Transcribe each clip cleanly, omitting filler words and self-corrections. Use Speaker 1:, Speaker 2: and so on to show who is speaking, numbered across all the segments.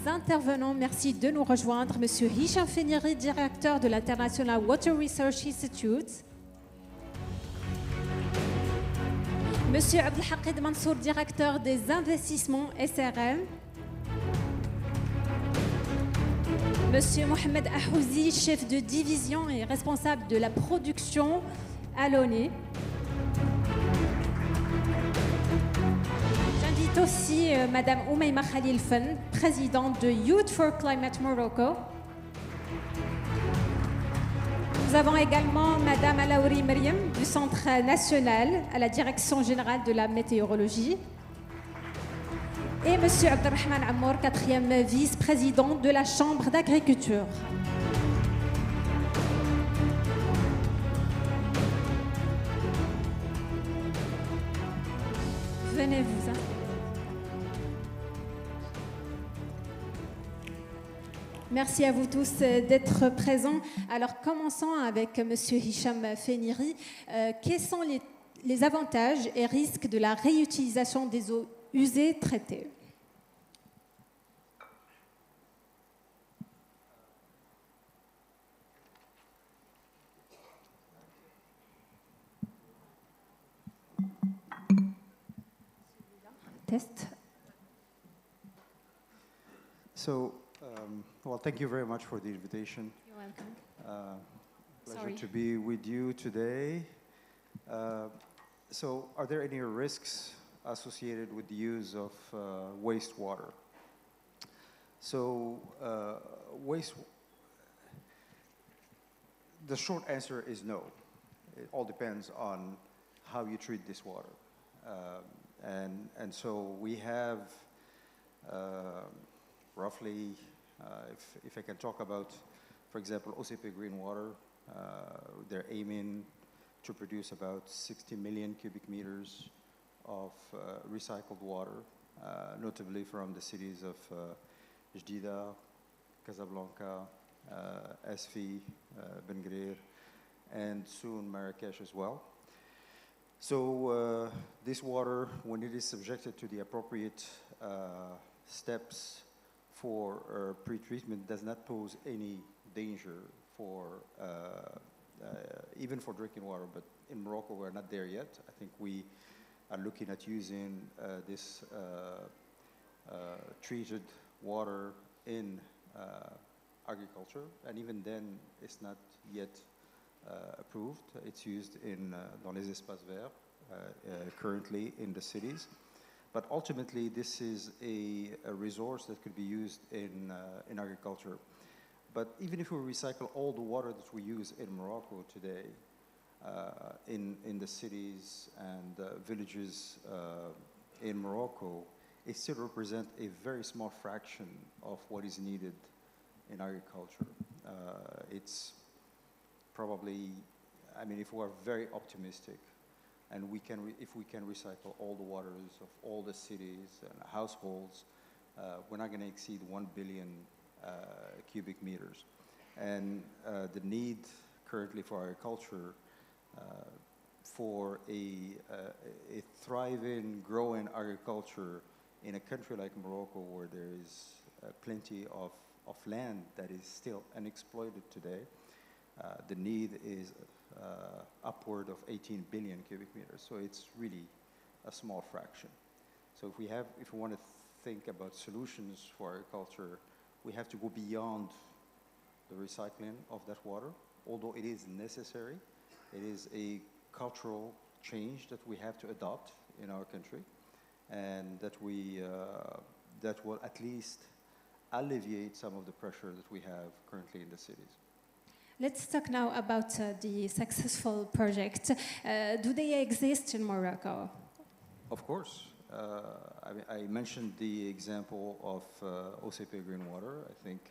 Speaker 1: intervenants. Merci de nous rejoindre. Monsieur Hicham Feniri, directeur de l'International Water Research Institute. Monsieur Abdelhaqid Mansour, directeur des investissements SRM. Monsieur Mohamed Ahouzi, chef de division et responsable de la production à l'ONU. J'invite aussi Madame Oumaima Khalil Fenn, présidente de Youth for Climate Morocco. Nous avons également Madame Alaouri Meriem du Centre national à la Direction générale de la météorologie. Et Monsieur Abdelrahman Ammour, 4e vice-président de la Chambre d'agriculture. Venez vous. Merci à vous tous d'être présents. Alors commençons avec Monsieur Hicham Feniri. Quels sont les avantages et risques de la réutilisation des eaux usées traitées? Test.
Speaker 2: So, well, thank you very much for the invitation.
Speaker 1: You're welcome.
Speaker 2: Pleasure to be with you today. So, are there any risks associated with the use of wastewater? So, the short answer is no. It all depends on how you treat this water. And so we have roughly, if I can talk about, for example, OCP Green Water, they're aiming to produce about 60 million cubic meters of recycled water, notably from the cities of Jdida, Casablanca, Asfi, Ben Guerir, and soon Marrakesh as well. So this water, when it is subjected to the appropriate steps for pre-treatment, does not pose any danger for even for drinking water. But in Morocco, we're not there yet. I think we are looking at using this treated water in agriculture, and even then, it's not yet approved. It's used dans les espaces verts currently in the cities. But ultimately, this is a resource that could be used in agriculture. But even if we recycle all the water that we use in Morocco today, in the cities and villages in Morocco, it still represents a very small fraction of what is needed in agriculture. It's probably, I mean, if we're very optimistic, and if we can recycle all the waters of all the cities and households, we're not going to exceed 1 billion cubic meters. And the need currently for agriculture, for a thriving, growing agriculture in a country like Morocco, where there is plenty of land that is still unexploited today, the need is upward of 18 billion cubic meters. So it's really a small fraction. So if we want to think about solutions for agriculture, we have to go beyond the recycling of that water. Although it is necessary, it is a cultural change that we have to adopt in our country, and that will at least alleviate some of the pressure that we have currently in the cities.
Speaker 1: Let's talk now about the successful projects. Do they exist in Morocco?
Speaker 2: Of course. I mentioned the example of OCP Green Water. I think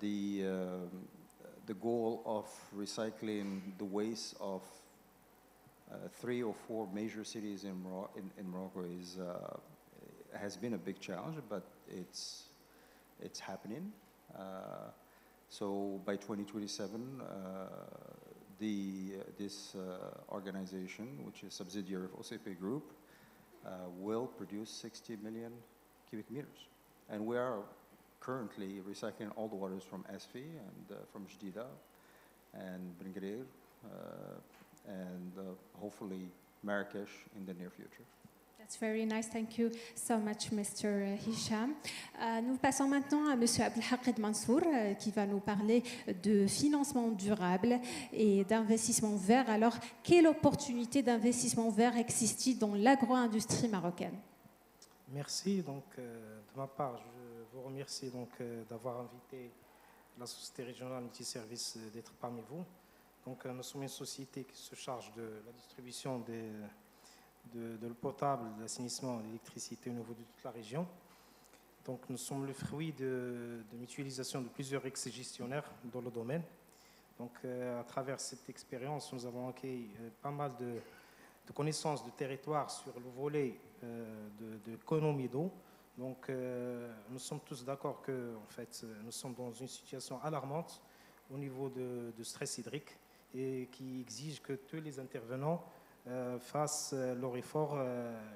Speaker 2: the goal of recycling the waste of 3 or 4 major cities in Morocco has been a big challenge, but it's happening. So by 2027, this organization, which is a subsidiary of OCP Group, will produce 60 million cubic meters. And we are currently recycling all the waters from Asfi and from Jdida and Ben Guerir and hopefully Marrakesh in the near future.
Speaker 1: That's very nice. Thank you so much, Mr. Hicham. Nous passons maintenant à Monsieur Abdelhaqid Mansour, qui va nous parler de financement durable et d'investissement vert. Alors, quelle opportunité d'investissement vert existe-t-il dans l'agro-industrie marocaine?
Speaker 3: Merci. Donc, de ma part, je vous remercie donc d'avoir invité la Société régionale multiservice d'être parmi vous. Donc, nous sommes une société qui se charge de la distribution de l'eau potable, de l'assainissement, de l'électricité au niveau de toute la région. Donc, nous sommes le fruit de mutualisation de plusieurs ex-gestionnaires dans le domaine. Donc, à travers cette expérience, nous avons acquis pas mal de connaissances de territoire sur le volet de l'économie d'eau. Donc, nous sommes tous d'accord que, en fait, nous sommes dans une situation alarmante au niveau de stress hydrique et qui exige que tous les intervenants fassent leur effort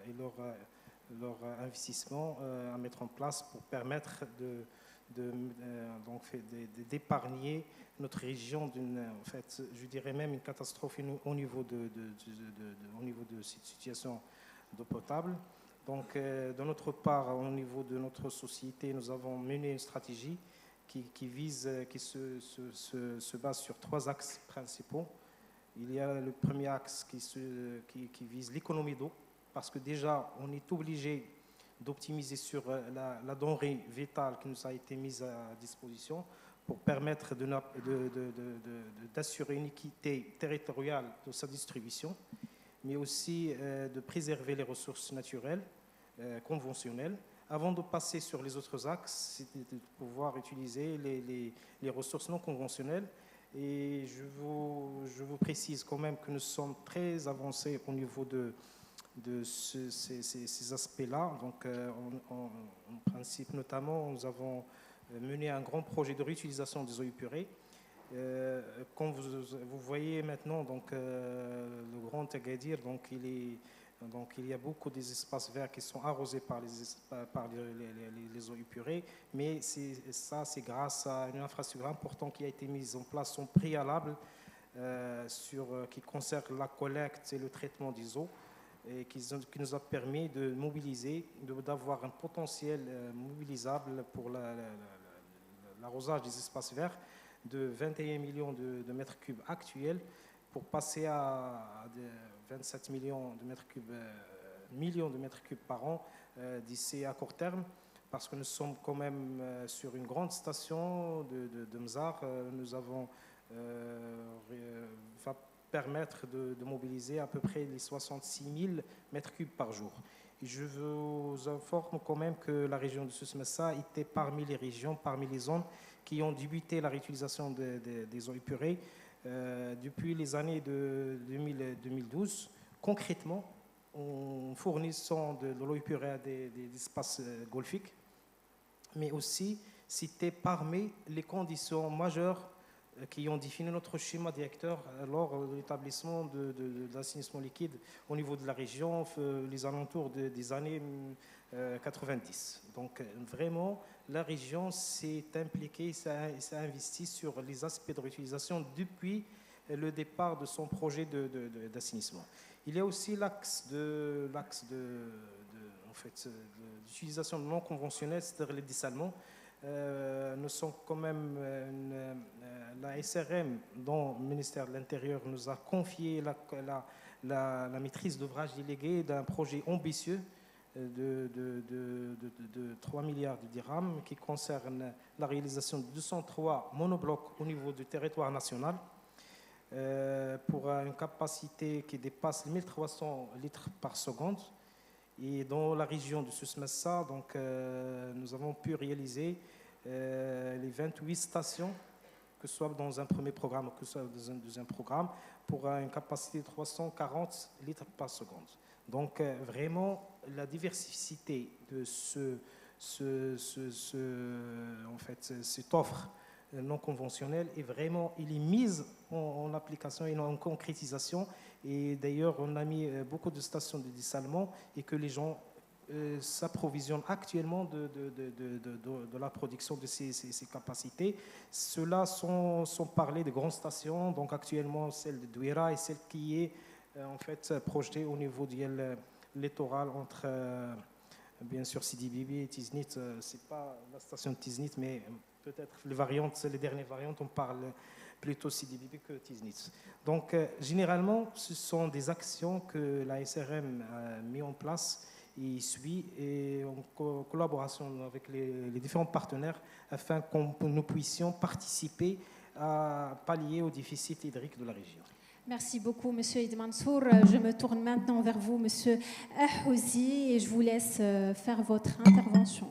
Speaker 3: et leur investissement à mettre en place pour permettre d'épargner notre région d'une, en fait, je dirais même une catastrophe au niveau de cette situation d'eau potable. Donc, de notre part, au niveau de notre société, nous avons mené une stratégie qui se base sur 3 axes principaux. Il y a le premier axe qui vise l'économie d'eau, parce que déjà, on est obligé d'optimiser sur la denrée vitale qui nous a été mise à disposition pour permettre d'assurer une équité territoriale de sa distribution, mais aussi de préserver les ressources naturelles conventionnelles. Avant de passer sur les autres axes, c'est de pouvoir utiliser les ressources non conventionnelles. Et je vous précise quand même que nous sommes très avancés au niveau de ces aspects-là. Donc, en principe, notamment, nous avons mené un grand projet de réutilisation des eaux épurées. Comme vous voyez maintenant, donc, le Grand Agadir, donc, il y a beaucoup des espaces verts qui sont arrosés par les eaux épurées, mais c'est grâce à une infrastructure importante qui a été mise en place en préalable qui concerne la collecte et le traitement des eaux et qui nous a permis de mobiliser, d'avoir un potentiel mobilisable pour l'arrosage des espaces verts de 21 millions de mètres cubes actuels pour passer à 27 millions de mètres cubes par an d'ici à court terme, parce que nous sommes quand même sur une grande station de Mzar. Nous avons va permettre de mobiliser à peu près les 66 000 mètres cubes par jour. Et je vous informe quand même que la région de Souss Messa était parmi les régions, parmi les zones qui ont débuté la réutilisation des eaux épurées depuis les années de 2012, concrètement en fournissant de l'eau épurée à des espaces golfiques, mais aussi c'était parmi les conditions majeures qui ont défini notre schéma directeur lors de l'établissement de l'assainissement liquide au niveau de la région, les alentours des années 90. Donc vraiment, la région s'est impliquée, s'est investie sur les aspects de réutilisation depuis le départ de son projet d'assainissement. Il y a aussi l'axe d'utilisation non conventionnelle, c'est-à-dire les dessalements. Nous sommes quand même, la SRM, dont le ministère de l'Intérieur nous a confié la maîtrise d'ouvrage déléguée d'un projet ambitieux de 3 milliards de dirhams qui concerne la réalisation de 203 monoblocs au niveau du territoire national pour une capacité qui dépasse 1300 litres par seconde. Et dans la région de Souss Messa, donc, nous avons pu réaliser les 28 stations, que ce soit dans un premier programme ou que ce soit dans un deuxième programme, pour une capacité de 340 litres par seconde. Donc vraiment, la diversité de cette offre non conventionnelle est vraiment mise en application et en concrétisation. Et d'ailleurs, on a mis beaucoup de stations de dessalement et que les gens s'approvisionne actuellement de la production de ces capacités. Ceux-là sont parlés de grandes stations, donc actuellement celle de Douira et celle qui est en fait projetée au niveau du littoral entre bien sûr Sidi Bibi et Tiznit. C'est pas la station de Tiznit, mais peut-être les dernières variantes, on parle plutôt Sidi Bibi que Tiznit. Donc généralement, ce sont des actions que la SRM a mis en place et suit, et en collaboration avec les différents partenaires, afin que nous puissions participer à pallier au déficit hydrique de la région.
Speaker 1: Merci beaucoup, Monsieur Id Mansour. Je me tourne maintenant vers vous, Monsieur Ahouzi, et je vous laisse faire votre intervention.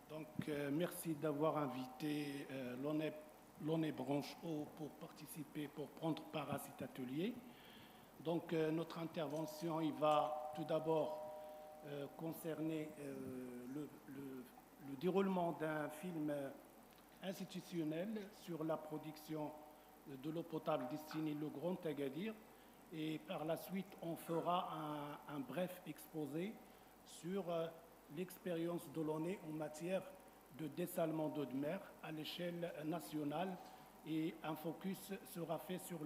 Speaker 4: Donc, merci d'avoir invité l'ONE Branche Eau pour participer, pour prendre part à cet atelier. Donc, notre intervention, il va tout d'abord concerner le déroulement d'un film institutionnel sur la production de l'eau potable destinée au Grand Agadir. Et par la suite, on fera un bref exposé sur l'expérience de l'ONE en matière de dessalement d'eau de mer à l'échelle nationale, et un focus sera fait sur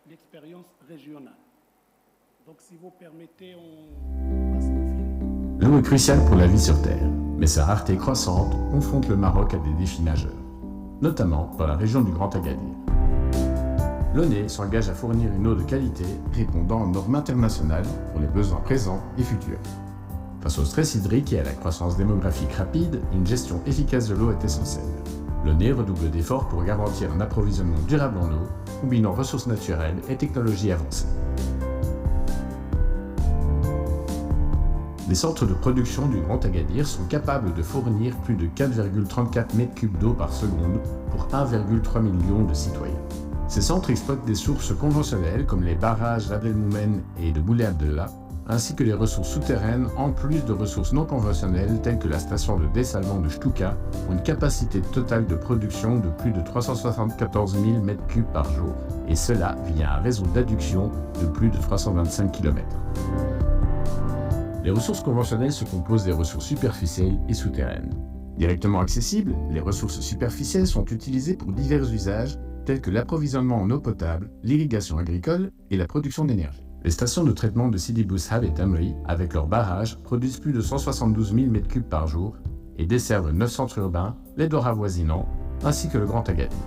Speaker 4: l'expérience régionale. Donc, si vous permettez, on passe le film.
Speaker 5: L'eau est cruciale pour la vie sur Terre, mais sa rareté croissante confronte le Maroc à des défis majeurs, notamment dans la région du Grand Agadir. L'ONE s'engage à fournir une eau de qualité répondant aux normes internationales pour les besoins présents et futurs. Face au stress hydrique et à la croissance démographique rapide, une gestion efficace de l'eau est essentielle. L'ONE redouble d'efforts pour garantir un approvisionnement durable en eau, combinant ressources naturelles et technologies avancées. Les centres de production du Grand Agadir sont capables de fournir plus de 4,34 m3 d'eau par seconde pour 1,3 million de citoyens. Ces centres exploitent des sources conventionnelles comme les barrages d'Abdelmoumen et de Moulay Abdellah, ainsi que les ressources souterraines, en plus de ressources non conventionnelles telles que la station de dessalement de Ch'touka, pour une capacité totale de production de plus de 374 000 m3 par jour, et cela via un réseau d'adduction de plus de 325 km. Les ressources conventionnelles se composent des ressources superficielles et souterraines. Directement accessibles, les ressources superficielles sont utilisées pour divers usages tels que l'approvisionnement en eau potable, l'irrigation agricole et la production d'énergie. Les stations de traitement de Sidi Bou Sahab et Tamri, avec leurs barrages, produisent plus de 172 000 m3 par jour et desservent 9 centres urbains, les Dora avoisinants, ainsi que le Grand Agadir.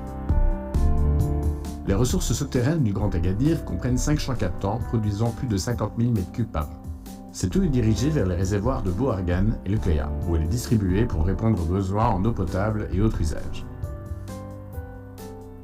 Speaker 5: Les ressources souterraines du Grand Agadir comprennent 5 champs captants produisant plus de 50 000 m3 par jour. Cette eau est dirigée vers les réservoirs de Bouargane et le Cléa, où elle est distribuée pour répondre aux besoins en eau potable et autres usages.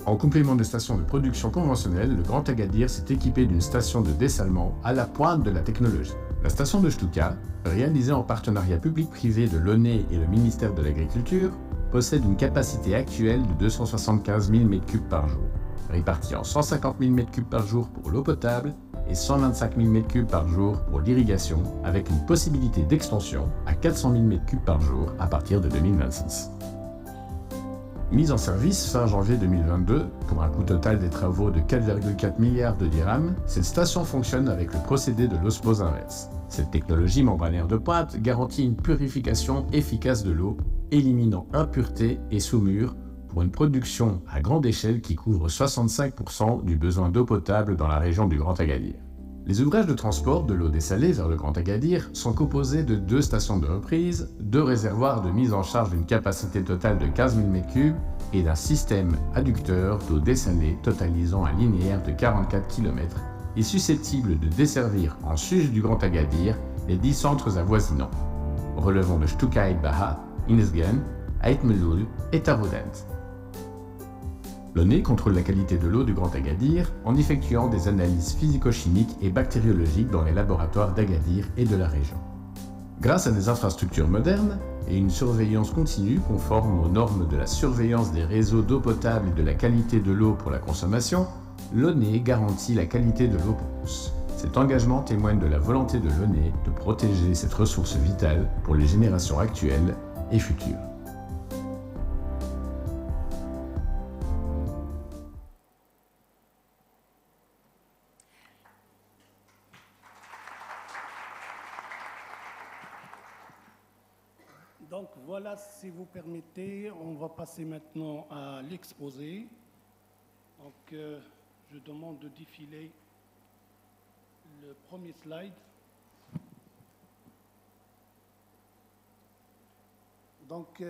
Speaker 5: En complément des stations de production conventionnelles, le Grand Agadir s'est équipé d'une station de dessalement à la pointe de la technologie. La station de Ch'touka, réalisée en partenariat public-privé de l'ONE et le ministère de l'Agriculture, possède une capacité actuelle de 275 000 m3 par jour, répartie en 150 000 m3 par jour pour l'eau potable et 125 000 m3 par jour pour l'irrigation, avec une possibilité d'extension à 400 000 m3 par jour à partir de 2026. Mise en service fin janvier 2022, pour un coût total des travaux de 4,4 milliards de dirhams, cette station fonctionne avec le procédé de l'osmose inverse. Cette technologie membranaire de pointe garantit une purification efficace de l'eau, éliminant impuretés et saumures pour une production à grande échelle qui couvre 65% du besoin d'eau potable dans la région du Grand Agadir. Les ouvrages de transport de l'eau dessalée vers le Grand Agadir sont composés de 2 stations de reprise, 2 réservoirs de mise en charge d'une capacité totale de 15 000 m3 et d'un système adducteur d'eau dessalée totalisant un linéaire de 44 km et susceptible de desservir en sus du Grand Agadir les 10 centres avoisinants, relevant de Ch'touka et Baha, Inesgen, Ait Meloul et Taroudant. L'ONE contrôle la qualité de l'eau du Grand Agadir en effectuant des analyses physico-chimiques et bactériologiques dans les laboratoires d'Agadir et de la région. Grâce à des infrastructures modernes et une surveillance continue conforme aux normes de la surveillance des réseaux d'eau potable et de la qualité de l'eau pour la consommation, l'ONE garantit la qualité de l'eau pour tous. Cet engagement témoigne de la volonté de l'ONE de protéger cette ressource vitale pour les générations actuelles et futures.
Speaker 4: Donc voilà, si vous permettez, on va passer maintenant à l'exposé. Donc je demande de défiler le premier slide. Donc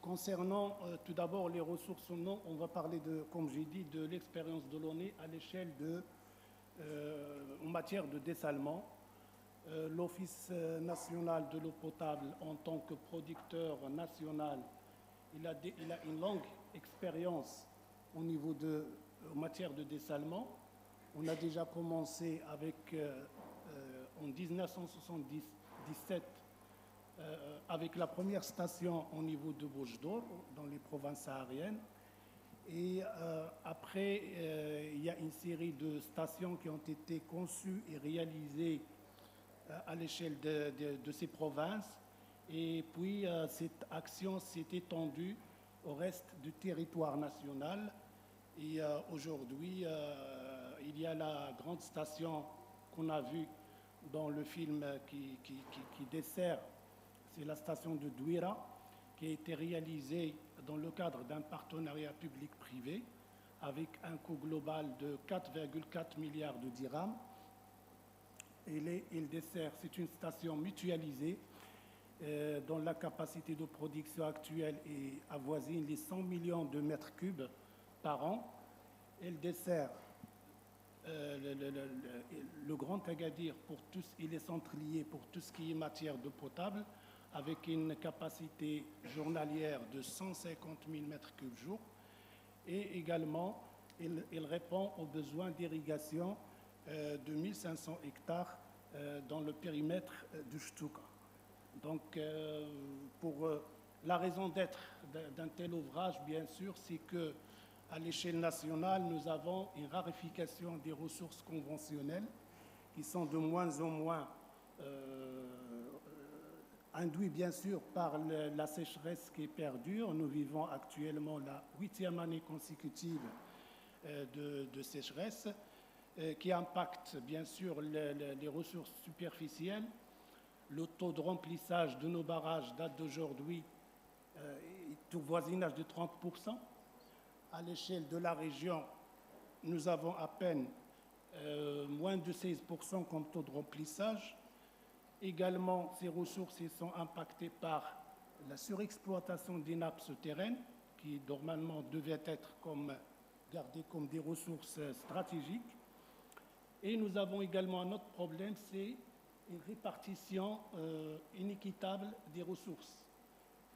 Speaker 4: concernant tout d'abord les ressources en eau, on va parler comme j'ai dit, de l'expérience de l'ONE à l'échelle en matière de dessalement. L'Office national de l'eau potable, en tant que producteur national, il a une longue expérience en matière de dessalement. On a déjà commencé en 1977 avec la première station au niveau de Bouches d'Or, dans les provinces sahariennes. Et après, il y a une série de stations qui ont été conçues et réalisées à l'échelle de ces provinces. Et puis, cette action s'est étendue au reste du territoire national. Et aujourd'hui, il y a la grande station qu'on a vue dans le film qui dessert, c'est la station de Douira, qui a été réalisée dans le cadre d'un partenariat public-privé avec un coût global de 4,4 milliards de dirhams. Il dessert, c'est une station mutualisée dont la capacité de production actuelle avoisine les 100 millions de mètres cubes par an. Elle dessert le Grand Agadir pour tous et les centraliers pour tout ce qui est matière d'eau potable, avec une capacité journalière de 150 000 mètres cubes jour. Et également, il répond aux besoins d'irrigation de 1500 hectares dans le périmètre du Ch'touka. Donc, pour la raison d'être d'un tel ouvrage, bien sûr, c'est que à l'échelle nationale, nous avons une raréfaction des ressources conventionnelles qui sont de moins en moins induites, bien sûr, par la sécheresse qui perdure. Nous vivons actuellement la 8e année consécutive de sécheresse qui impacte, bien sûr, les ressources superficielles. Le taux de remplissage de nos barrages date d'aujourd'hui est au voisinage de 30%. À l'échelle de la région, nous avons à peine moins de 16% comme taux de remplissage. Également, ces ressources sont impactées par la surexploitation des nappes souterraines, qui normalement devaient être gardées comme des ressources stratégiques. Et nous avons également un autre problème, c'est une répartition inéquitable des ressources.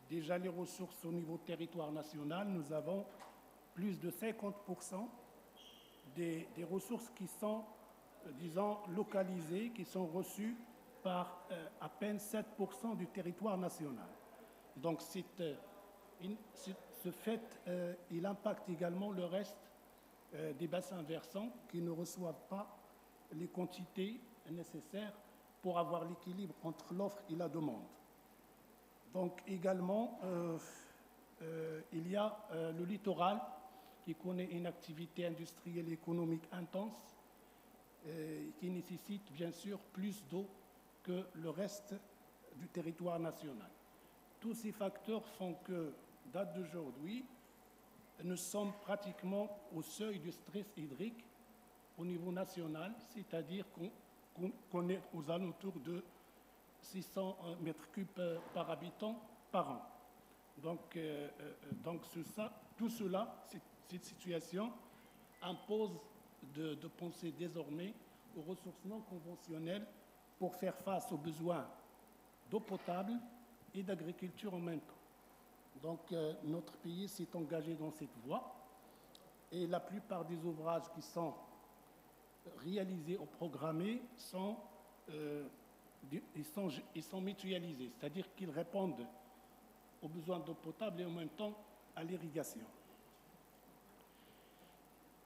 Speaker 4: Déjà, les ressources au niveau territoire national, nous avons plus de 50% des ressources qui sont, disons, localisées, qui sont reçues par à peine 7% du territoire national. Donc, ce fait, il impacte également le reste des bassins versants qui ne reçoivent pas les quantités nécessaires pour avoir l'équilibre entre l'offre et la demande. Donc, également, il y a le littoral qui connaît une activité industrielle et économique intense qui nécessite bien sûr plus d'eau que le reste du territoire national. Tous ces facteurs font que, date d'aujourd'hui, nous sommes pratiquement au seuil du stress hydrique au niveau national, c'est-à-dire qu'on est aux alentours de 600 mètres cubes par habitant par an. Donc tout cela, cette situation impose de penser désormais aux ressources non conventionnelles pour faire face aux besoins d'eau potable et d'agriculture en même temps. Donc notre pays s'est engagé dans cette voie et la plupart des ouvrages qui sont réalisés ou programmés sont mutualisés, c'est-à-dire qu'ils répondent aux besoins d'eau potable et en même temps à l'irrigation.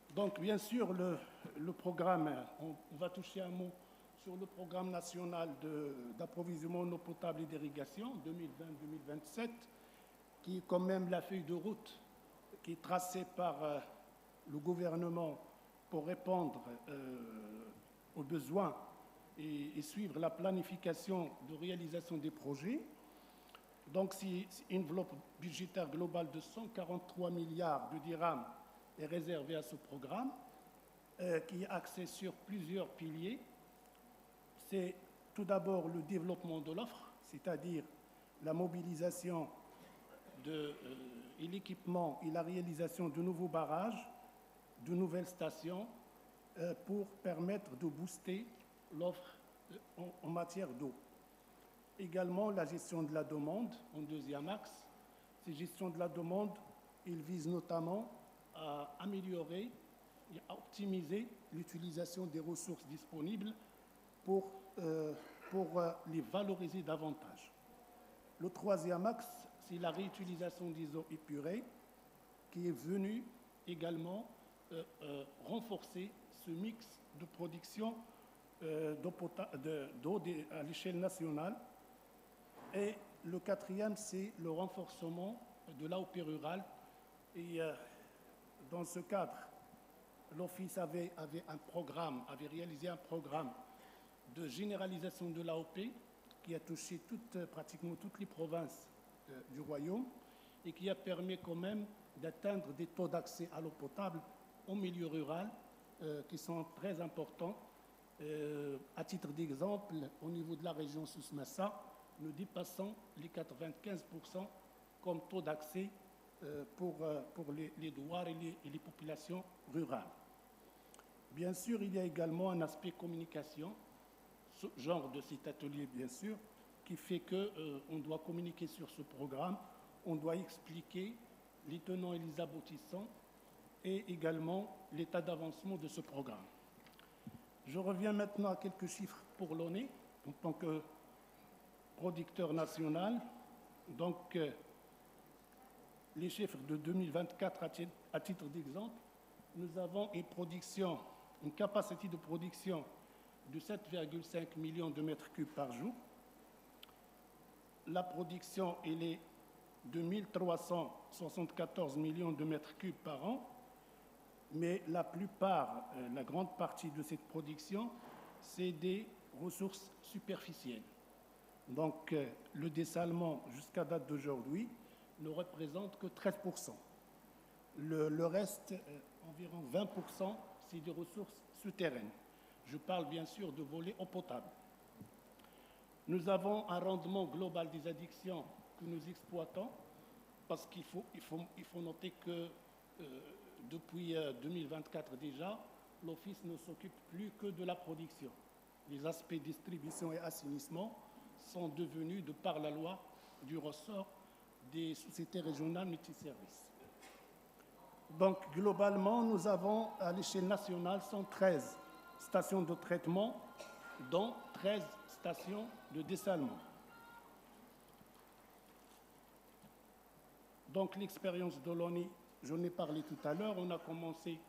Speaker 4: Donc, bien sûr, le programme, on va toucher un mot sur le programme national d'approvisionnement en eau potable et d'irrigation 2020-2027, qui est quand même la feuille de route qui est tracée par le gouvernement pour répondre aux besoins et suivre la planification de réalisation des projets. Donc, si une enveloppe budgétaire globale de 143 milliards de dirhams est réservée à ce programme, qui est axé sur plusieurs piliers, c'est tout d'abord le développement de l'offre, c'est-à-dire la mobilisation et l'équipement et la réalisation de nouveaux barrages, de nouvelles stations pour permettre de booster l'offre en matière d'eau. Également, la gestion de la demande en deuxième axe. Ces gestions de la demande, ils visent notamment à améliorer et à optimiser l'utilisation des ressources disponibles pour les valoriser davantage. Le troisième axe, c'est la réutilisation des eaux épurées qui est venue également renforcer ce mix de production d'eau à l'échelle nationale. Et le quatrième, c'est le renforcement de l'AOP rurale. Et dans ce cadre, l'Office avait réalisé un programme de généralisation de l'AOP qui a touché pratiquement toutes les provinces du Royaume et qui a permis quand même d'atteindre des taux d'accès à l'eau potable au milieu rural qui sont très importants. À titre d'exemple, au niveau de la région Souss-Massa, nous dépassons les 95% comme taux d'accès pour les douars et les populations rurales. Bien sûr, il y a également un aspect communication, ce genre de cet atelier, bien sûr, qui fait qu'on doit communiquer sur ce programme, on doit expliquer les tenants et les aboutissants et également l'état d'avancement de ce programme. Je reviens maintenant à quelques chiffres pour l'ONE, en tant que producteur national. Donc, les chiffres de 2024, à titre d'exemple, nous avons une capacité de production de 7,5 millions de mètres cubes par jour. La production, elle est de 1374 millions de mètres cubes par an, mais la grande partie de cette production, c'est des ressources superficielles. Donc, le dessalement, jusqu'à date d'aujourd'hui, ne représente que 13%. Le reste, environ 20%, c'est des ressources souterraines. Je parle bien sûr de volet eau potable. Nous avons un rendement global des addictions que nous exploitons, parce qu'il faut noter que depuis 2024 déjà, l'Office ne s'occupe plus que de la production. Les aspects distribution et assainissement sont devenus, de par la loi, du ressort des sociétés régionales multiservices. Donc, globalement, nous avons à l'échelle nationale 113 stations de traitement, dont 13 stations de dessalement. Donc, l'expérience de l'ONE, j'en ai parlé tout à l'heure, on a commencé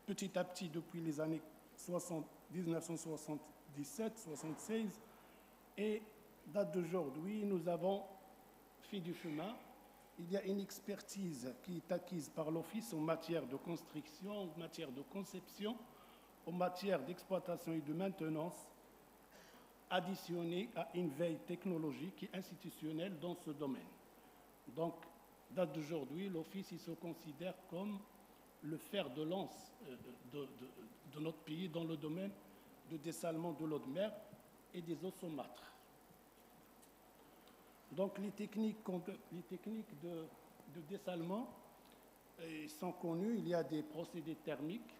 Speaker 4: petit à petit depuis les années 1977-76 et date d'aujourd'hui, nous avons fait du chemin. Il y a une expertise qui est acquise par l'Office en matière de construction, en matière de conception, en matière d'exploitation et de maintenance, additionnée à une veille technologique et institutionnelle dans ce domaine. Donc, date d'aujourd'hui, l'Office se considère comme le fer de lance de notre pays dans le domaine de dessalement de l'eau de mer et des eaux saumâtres. Donc, les techniques de dessalement sont connues. Il y a des procédés thermiques.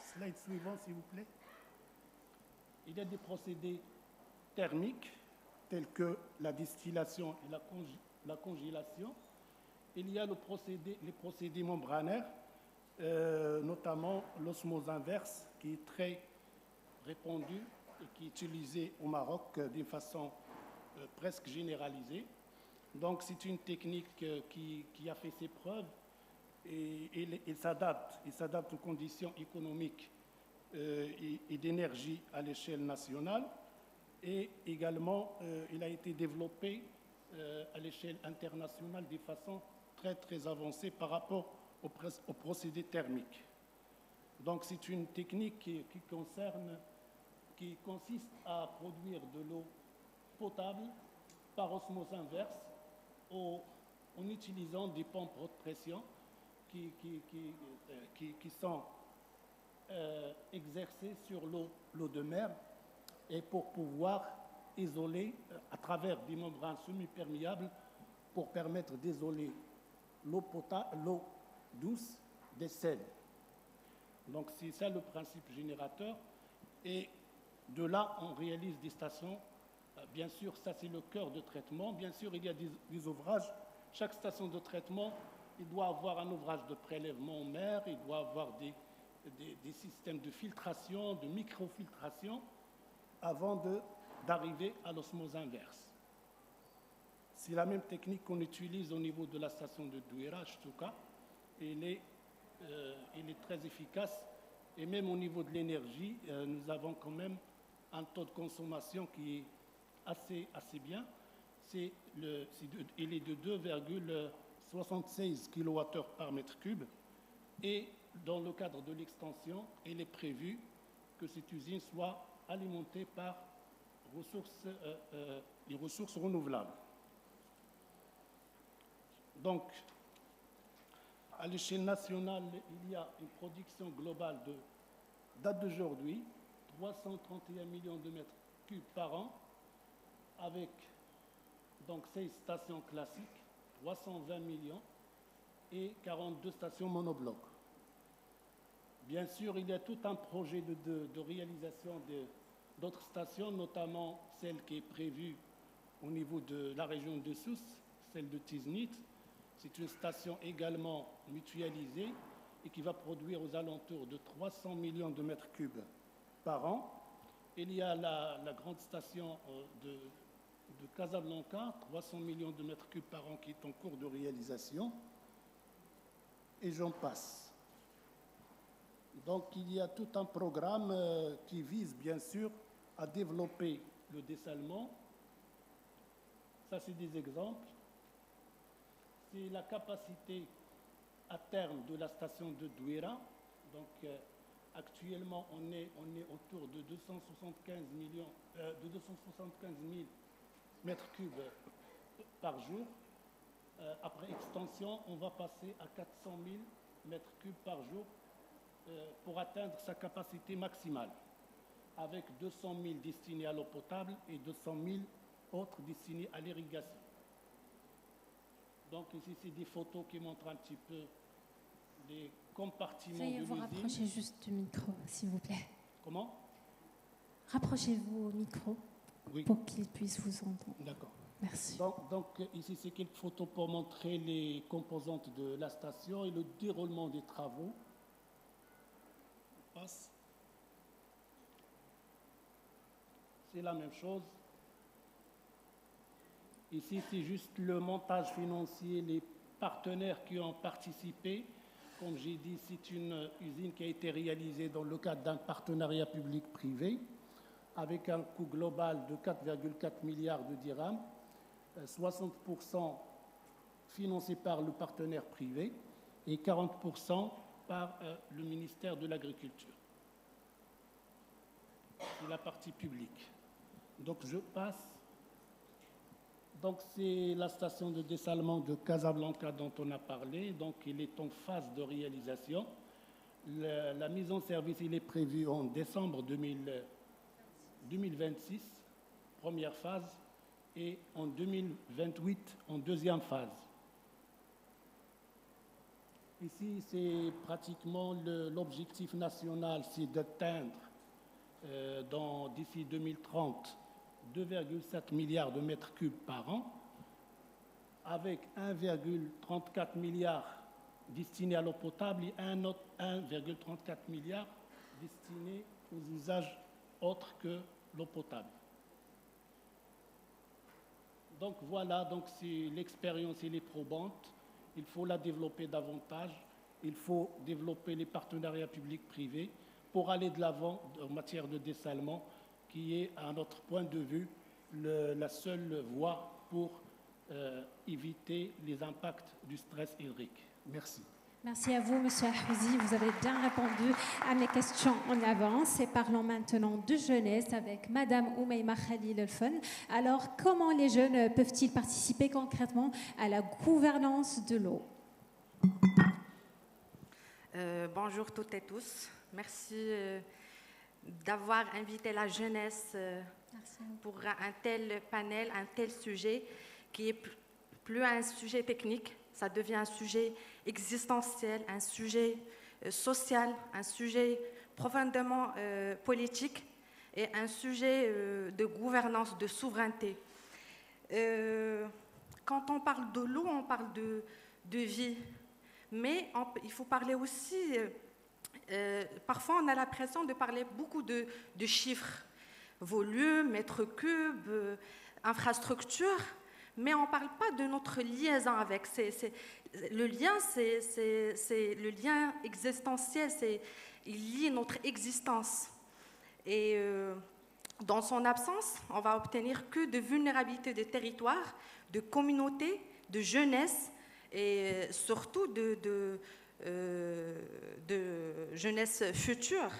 Speaker 4: Slide suivant, s'il vous plaît. Il y a des procédés thermiques tels que la distillation et la congélation. Il y a les procédés membranaires, notamment l'osmose inverse, qui est très répandue et qui est utilisée au Maroc d'une façon presque généralisée. Donc, c'est une technique qui a fait ses preuves et il s'adapte aux conditions économiques et d'énergie à l'échelle nationale. Et également, il a été développé à l'échelle internationale de façon très, très avancée par rapport aux procédés thermiques. Donc, c'est une technique qui consiste à produire de l'eau potable par osmose inverse en utilisant des pompes haute pression qui sont exercées sur l'eau de mer et pour pouvoir isoler à travers des membranes semi-perméables pour permettre d'isoler l'eau douce des sels. Donc c'est ça le principe générateur. Et de là, on réalise des stations. Bien sûr, ça c'est le cœur de traitement. Bien sûr, il y a des ouvrages. Chaque station de traitement, il doit avoir un ouvrage de prélèvement en mer, il doit avoir des systèmes de filtration, de microfiltration, avant d'arriver à l'osmose inverse. C'est la même technique qu'on utilise au niveau de la station de Douira, Chtuka. Elle est très efficace. Et même au niveau de l'énergie, nous avons quand même un taux de consommation qui est assez bien. Il est de 2,76 kWh par mètre cube. Et dans le cadre de l'extension, il est prévu que cette usine soit alimentée par les ressources renouvelables. Donc, à l'échelle nationale, il y a une production globale date d'aujourd'hui, 331 millions de mètres cubes par an, avec donc 16 stations classiques, 320 millions, et 42 stations monoblocs. Bien sûr, il y a tout un projet de réalisation d'autres stations, notamment celle qui est prévue au niveau de la région de Sousse, celle de Tiznit. C'est une station également mutualisée et qui va produire aux alentours de 300 millions de mètres cubes par an. Il y a la grande station de Casablanca, 300 millions de mètres cubes par an qui est en cours de réalisation. Et j'en passe. Donc il y a tout un programme qui vise bien sûr à développer le dessalement. Ça, c'est des exemples. C'est la capacité à terme de la station de Douira. Donc, actuellement, on est autour de 275 000 mètres cubes par jour. Après extension, on va passer à 400 000 mètres cubes par jour pour atteindre sa capacité maximale, avec 200 000 destinés à l'eau potable et 200 000 autres destinés à l'irrigation. Donc ici, c'est des photos qui montrent un petit peu les compartiments de l'usine.
Speaker 1: Veuillez vous rapprocher juste du micro, s'il vous plaît.
Speaker 4: Comment?
Speaker 1: Rapprochez-vous au micro pour qu'il puisse vous entendre.
Speaker 4: D'accord.
Speaker 1: Merci.
Speaker 4: Donc ici, c'est quelques photos pour montrer les composantes de la station et le déroulement des travaux. On passe. C'est la même chose. Ici, c'est juste le montage financier, les partenaires qui ont participé. Comme j'ai dit, c'est une usine qui a été réalisée dans le cadre d'un partenariat public-privé avec un coût global de 4,4 milliards de dirhams, 60% financé par le partenaire privé et 40% par le ministère de l'Agriculture. C'est la partie publique. Donc, je passe. Donc, c'est la station de dessalement de Casablanca dont on a parlé. Donc, il est en phase de réalisation. La mise en service, il est prévu en décembre 2026, première phase, et en 2028, en deuxième phase. Ici, c'est pratiquement l'objectif national, c'est d'atteindre d'ici 2030 2,7 milliards de mètres cubes par an, avec 1,34 milliard destinés à l'eau potable et un autre 1,34 milliard destinés aux usages autres que l'eau potable. Donc voilà, donc l'expérience elle est probante. Il faut la développer davantage. Il faut développer les partenariats publics-privés pour aller de l'avant en matière de dessalement, qui est, à notre point de vue, la seule voie pour éviter les impacts du stress hydrique. Merci.
Speaker 1: Merci à vous, Monsieur Ahouzi. Vous avez bien répondu à mes questions en avance. Et parlons maintenant de jeunesse avec Madame Oumeima Khalil El-Fon. Alors, comment les jeunes peuvent-ils participer concrètement à la gouvernance de l'eau?
Speaker 6: Bonjour toutes et tous. Merci d'avoir invité la jeunesse pour un tel panel, un tel sujet qui est plus un sujet technique, ça devient un sujet existentiel, un sujet social, un sujet profondément politique et un sujet de gouvernance, de souveraineté. Quand on parle de l'eau, on parle de vie, mais il faut parler aussi, parfois on a l'impression de parler beaucoup de chiffres, volume, mètres cubes, infrastructure, mais on ne parle pas de notre liaison avec. Le lien, c'est le lien existentiel, il lie notre existence. Et dans son absence, on va obtenir que de vulnérabilité des territoires, de communautés, de jeunesse et surtout de jeunesse future.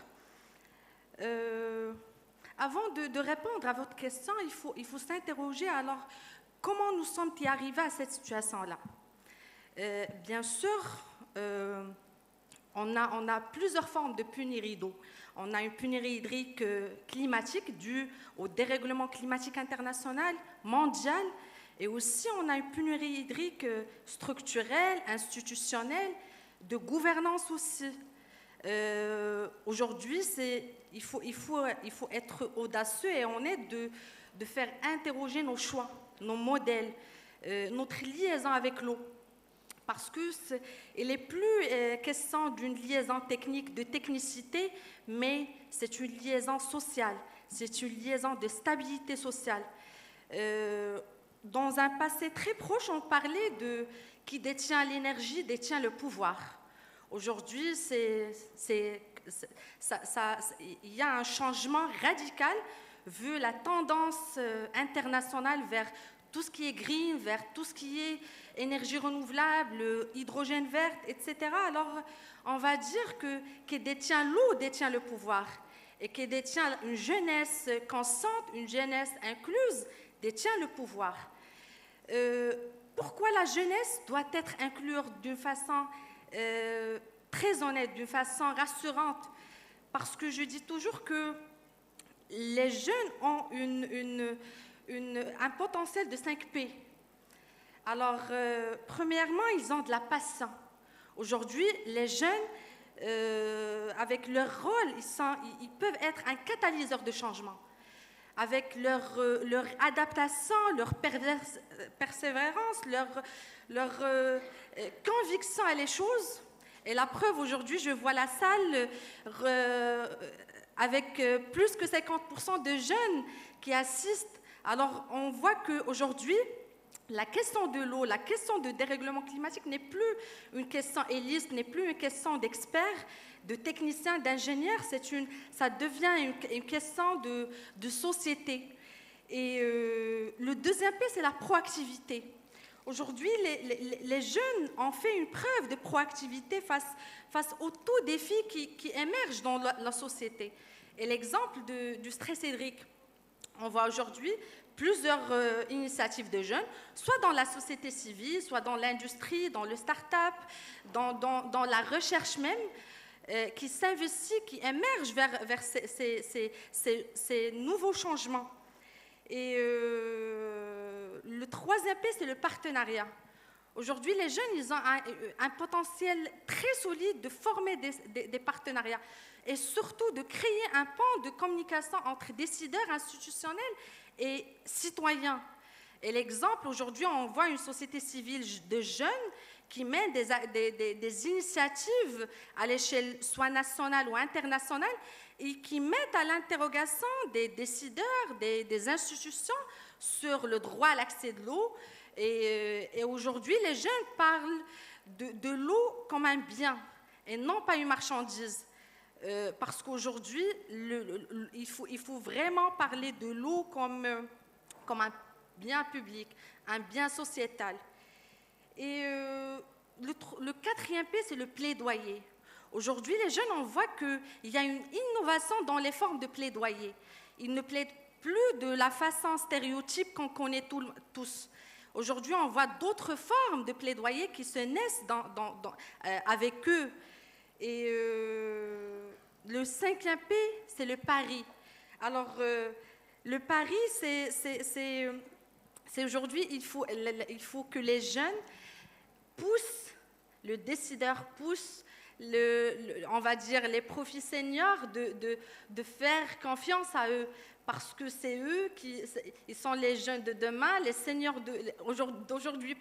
Speaker 6: Avant de répondre à votre question, il faut s'interroger alors comment nous sommes-ils arrivés à cette situation-là. Bien sûr, on a plusieurs formes de pénurie d'eau. On a une pénurie hydrique climatique due au dérèglement climatique international, mondial, et aussi on a une pénurie hydrique structurelle, institutionnelle, de gouvernance aussi. Aujourd'hui, il faut être audacieux et honnête de faire interroger nos choix, nos modèles, notre liaison avec l'eau. Parce qu'il n'est plus question d'une liaison technique, de technicité, mais c'est une liaison sociale, c'est une liaison de stabilité sociale. Dans un passé très proche, on parlait de qui détient l'énergie, détient le pouvoir. Aujourd'hui, il y a un changement radical vu la tendance internationale vers tout ce qui est green, vers tout ce qui est énergie renouvelable, hydrogène vert, etc. Alors, on va dire que qui détient l'eau détient le pouvoir et qui détient une jeunesse consciente, une jeunesse incluse, détient le pouvoir. Pourquoi la jeunesse doit être inclue d'une façon très honnête, d'une façon rassurante? Parce que je dis toujours que les jeunes ont un potentiel de 5 P. Alors, premièrement, ils ont de la passion. Aujourd'hui, les jeunes, avec leur rôle, ils peuvent être un catalyseur de changement. Avec leur adaptation, leur persévérance, leur conviction à les choses. Et la preuve, aujourd'hui, je vois la salle avec plus que 50% de jeunes qui assistent. Alors, on voit qu'aujourd'hui, la question de l'eau, la question de dérèglement climatique n'est plus une question élite, n'est plus une question d'experts, de techniciens, d'ingénieurs, ça devient une question de société. Et le deuxième P, c'est la proactivité. Aujourd'hui, les jeunes ont fait une preuve de proactivité face aux tout défis qui émergent dans la société. Et l'exemple du stress hydrique, on voit aujourd'hui plusieurs initiatives de jeunes, soit dans la société civile, soit dans l'industrie, dans le start-up, dans la recherche même, qui s'investit, qui émerge vers ces nouveaux changements. Et le troisième P, c'est le partenariat. Aujourd'hui, les jeunes, ils ont un potentiel très solide de former des partenariats et surtout de créer un pont de communication entre décideurs institutionnels et citoyens. Et l'exemple, aujourd'hui, on voit une société civile de jeunes qui mènent des initiatives à l'échelle soit nationale ou internationale et qui mettent à l'interrogation des décideurs, des institutions sur le droit à l'accès de l'eau. Et aujourd'hui, les jeunes parlent de l'eau comme un bien et non pas une marchandise. Parce qu'aujourd'hui, il faut vraiment parler de l'eau comme un bien public, un bien sociétal. Et le quatrième P, c'est le plaidoyer. Aujourd'hui, les jeunes, on voit qu'il y a une innovation dans les formes de plaidoyer. Ils ne plaident plus de la façon stéréotype qu'on connaît tous. Aujourd'hui, on voit d'autres formes de plaidoyer qui se naissent avec eux. Et le cinquième P, c'est le pari. Alors, le pari, c'est aujourd'hui, il faut que les jeunes poussent, le décideur pousse, on va dire les profils seniors de faire confiance à eux. Parce que c'est eux ils sont les jeunes de demain, les seniors d'aujourd'hui,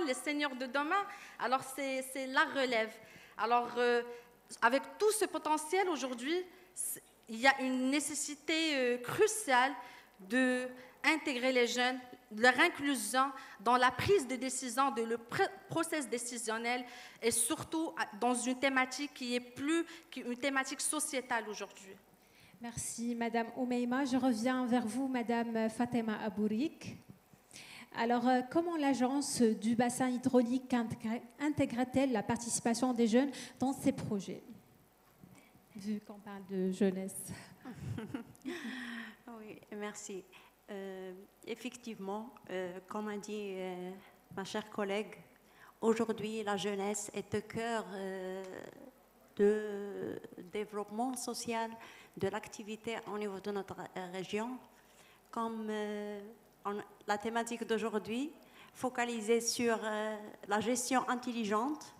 Speaker 6: les seniors de demain. Alors, c'est la relève. Alors, avec tout ce potentiel aujourd'hui, il y a une nécessité cruciale d'intégrer les jeunes, leur inclusion dans la prise de décision, le processus décisionnel et surtout dans une thématique qui est une thématique sociétale aujourd'hui.
Speaker 1: Merci, Madame Oumeima. Je reviens vers vous, Madame Fatema Abourik. Alors, comment l'agence du bassin hydraulique intègre-t-elle la participation des jeunes dans ces projets, vu qu'on parle de jeunesse?
Speaker 7: Oui, merci. Effectivement, comme a dit ma chère collègue, aujourd'hui, la jeunesse est au cœur de développement social, de l'activité au niveau de notre région. Comme la thématique d'aujourd'hui, focalisée sur la gestion intelligente,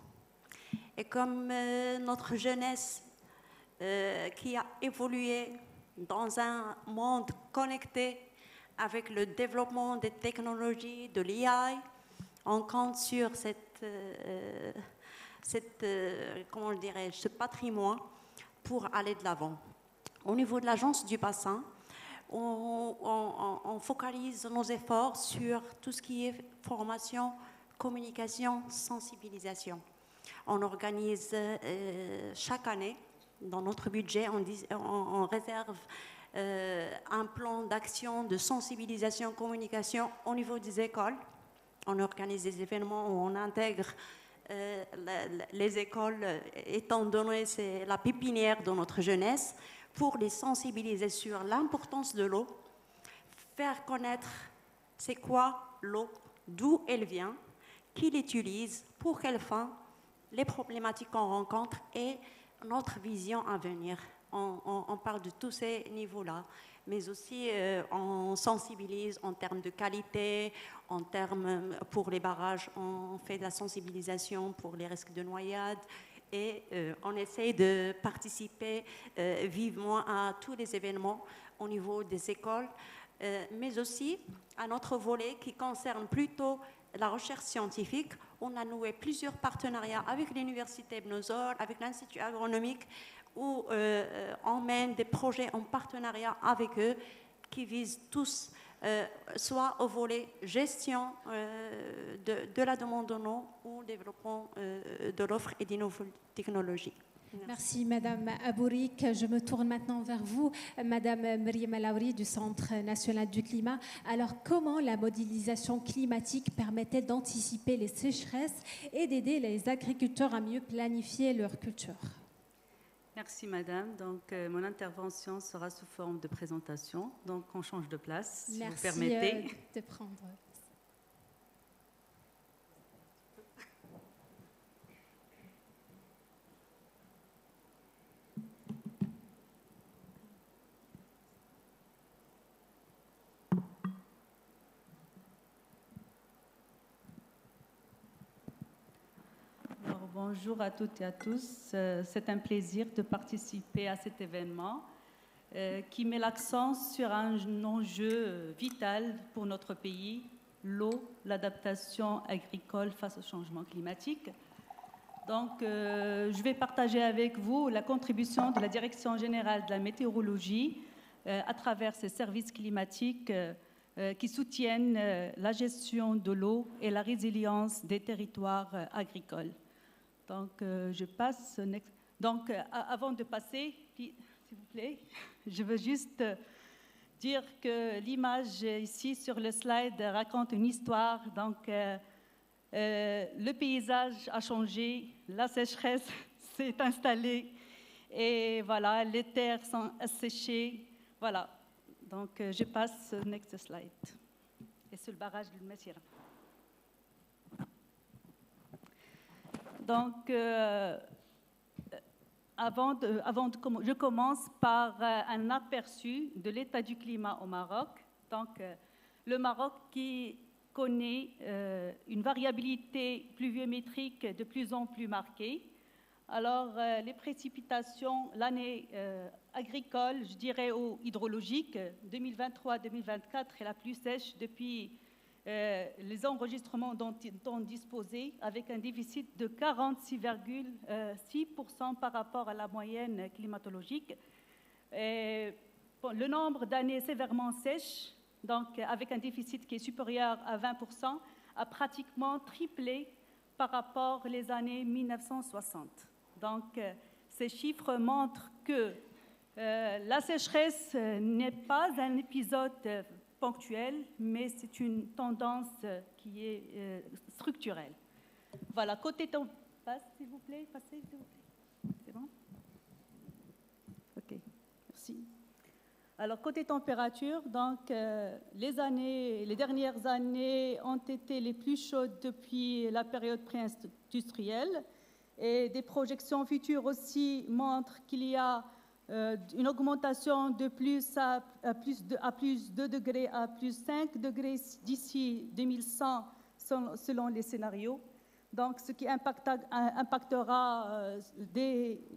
Speaker 7: et comme notre jeunesse qui a évolué dans un monde connecté avec le développement des technologies, de l'IA, on compte sur comment dirais-je, ce patrimoine pour aller de l'avant. Au niveau de l'agence du bassin, on focalise nos efforts sur tout ce qui est formation, communication, sensibilisation. On organise chaque année, dans notre budget, on réserve un plan d'action de sensibilisation, communication au niveau des écoles. On organise des événements où on intègre les écoles, étant donné c'est la pépinière de notre jeunesse, pour les sensibiliser sur l'importance de l'eau, faire connaître c'est quoi l'eau, d'où elle vient, qui l'utilise, pour quelle fin, les problématiques qu'on rencontre et notre vision à venir. On parle de tous ces niveaux-là, mais aussi on sensibilise en termes de qualité, en termes pour les barrages, on fait de la sensibilisation pour les risques de noyade et on essaye de participer vivement à tous les événements au niveau des écoles, mais aussi à notre volet qui concerne plutôt la recherche scientifique. On a noué plusieurs partenariats avec l'Université Ibn Zor, avec l'Institut agronomique, où on mène des projets en partenariat avec eux qui visent tous soit au volet gestion de la demande en eau ou développement de l'offre et des nouvelles technologies.
Speaker 1: Merci Madame Abourik. Je me tourne maintenant vers vous, Madame Myriam Alaouri du Centre national du climat. Alors, comment la modélisation climatique permettait d'anticiper les sécheresses et d'aider les agriculteurs à mieux planifier leur culture?
Speaker 8: Merci Madame. Donc, mon intervention sera sous forme de présentation. Donc, on change de place, si vous permettez.
Speaker 1: Merci de prendre.
Speaker 8: Bonjour à toutes et à tous. C'est un plaisir de participer à cet événement qui met l'accent sur un enjeu vital pour notre pays, l'eau, l'adaptation agricole face au changement climatique. Donc, je vais partager avec vous la contribution de la Direction générale de la météorologie à travers ces services climatiques qui soutiennent la gestion de l'eau et la résilience des territoires agricoles. Donc, je passe. Donc, avant de passer, s'il vous plaît, je veux juste dire que l'image ici sur le slide raconte une histoire. Donc, le paysage a changé, la sécheresse s'est installée et voilà, les terres sont asséchées. Voilà, donc je passe au next slide. Et sur le barrage du Messira. Donc, je commence par un aperçu de l'état du climat au Maroc. Donc, le Maroc qui connaît une variabilité pluviométrique de plus en plus marquée. Alors, les précipitations, l'année agricole, je dirais, ou hydrologique, 2023-2024 est la plus sèche depuis les enregistrements dont on disposait, avec un déficit de 46,6% par rapport à la moyenne climatologique. Et, bon, le nombre d'années sévèrement sèches, donc avec un déficit qui est supérieur à 20%, a pratiquement triplé par rapport aux années 1960. Donc, ces chiffres montrent que la sécheresse n'est pas un épisode ponctuel, mais c'est une tendance qui est structurelle. Voilà, côté temps... Passe, s'il vous plaît, passez, s'il vous plaît. C'est bon? OK, merci. Alors, côté température, donc, les dernières années ont été les plus chaudes depuis la période pré-industrielle. Et des projections futures aussi montrent qu'il y a une augmentation de plus 2 degrés à plus 5 degrés d'ici 2100 selon les scénarios. Donc, ce qui impactera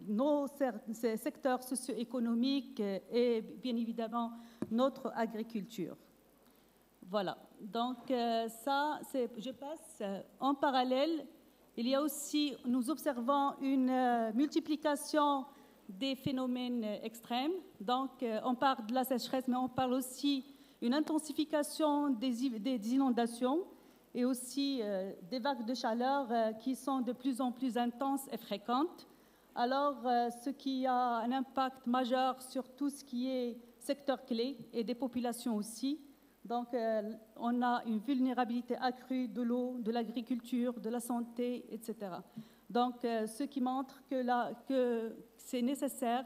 Speaker 8: nos secteurs socio-économiques et bien évidemment notre agriculture. Voilà. Donc, je passe. En parallèle, il y a aussi, nous observons une multiplication des phénomènes extrêmes. Donc, on parle de la sécheresse, mais on parle aussi d'une intensification des inondations et aussi des vagues de chaleur qui sont de plus en plus intenses et fréquentes. Alors, ce qui a un impact majeur sur tout ce qui est secteur clé et des populations aussi. Donc, on a une vulnérabilité accrue de l'eau, de l'agriculture, de la santé, etc. Donc, ce qui montre que c'est nécessaire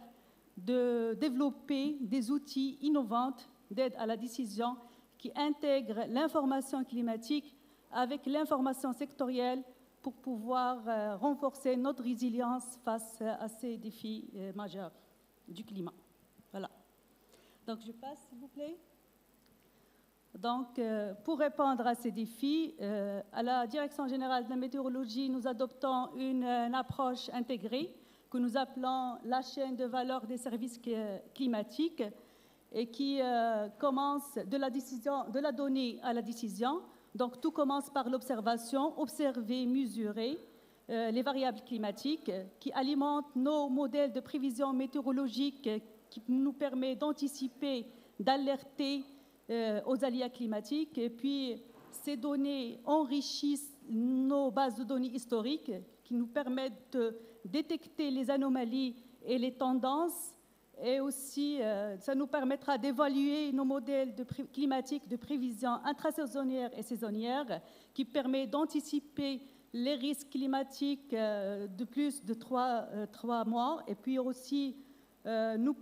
Speaker 8: de développer des outils innovants d'aide à la décision qui intègrent l'information climatique avec l'information sectorielle pour pouvoir renforcer notre résilience face à ces défis majeurs du climat. Voilà. Donc, je passe, s'il vous plaît. Donc, pour répondre à ces défis, à la Direction générale de la météorologie, nous adoptons une approche intégrée que nous appelons la chaîne de valeur des services climatiques et qui commence de la donnée à la décision. Donc, tout commence par l'observation, observer, mesurer les variables climatiques qui alimentent nos modèles de prévision météorologique qui nous permet d'anticiper, d'alerter aux aléas climatiques. Et puis, ces données enrichissent nos bases de données historiques qui nous permettent de détecter les anomalies et les tendances. Et aussi, ça nous permettra d'évaluer nos modèles climatiques de prévision intrasaisonnière et saisonnière qui permet d'anticiper les risques climatiques de plus de 3 mois. Et puis aussi, nous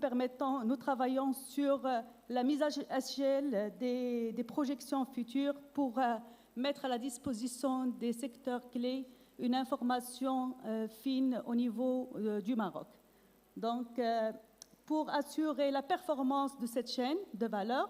Speaker 8: travaillons sur la mise à échelle des projections futures pour mettre à la disposition des secteurs clés une information fine au niveau du Maroc. Donc, pour assurer la performance de cette chaîne de valeur,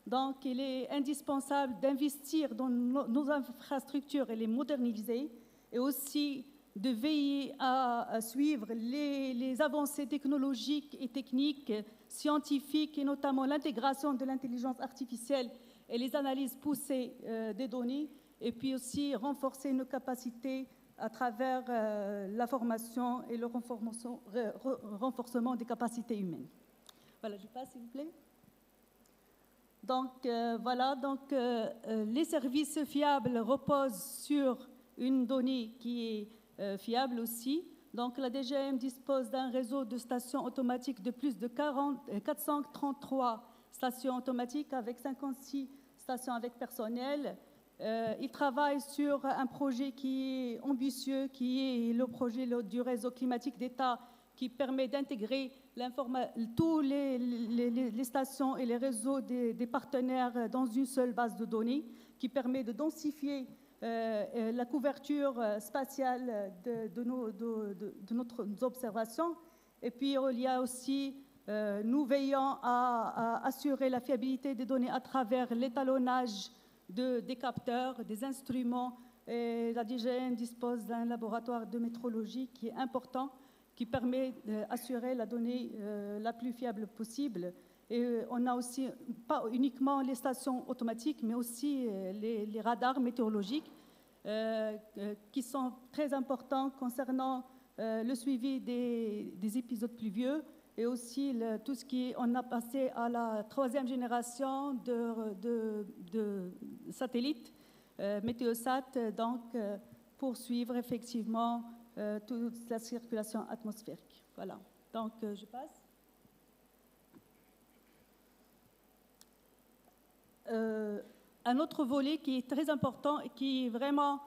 Speaker 8: donc il est indispensable d'investir dans nos infrastructures et les moderniser, et aussi de veiller à suivre les avancées technologiques et techniques, scientifiques, et notamment l'intégration de l'intelligence artificielle et les analyses poussées des données, et puis aussi renforcer nos capacités à travers la formation et le renforcement des capacités humaines. Voilà, je passe, s'il vous plaît. Donc, voilà, donc, les services fiables reposent sur une donnée qui est fiable aussi. Donc, la DGM dispose d'un réseau de stations automatiques de plus de 433 stations automatiques avec 56 stations avec personnel. Il travaille sur un projet qui est ambitieux, qui est le projet du réseau climatique d'État, qui permet d'intégrer tous les stations et les réseaux des partenaires dans une seule base de données, qui permet de densifier la couverture spatiale de nos observations. Et puis, il y a aussi, nous veillons à assurer la fiabilité des données à travers l'étalonnage des capteurs, des instruments. Et la DGN dispose d'un laboratoire de métrologie qui est important, qui permet d'assurer la donnée la plus fiable possible. Et on a aussi, pas uniquement les stations automatiques, mais aussi les radars météorologiques qui sont très importants concernant le suivi des épisodes pluvieux et aussi tout ce qui est, on a passé à la 3e génération de satellites Météosat, donc pour suivre effectivement toute la circulation atmosphérique. Voilà, donc je passe. Un autre volet qui est très important et qui vraiment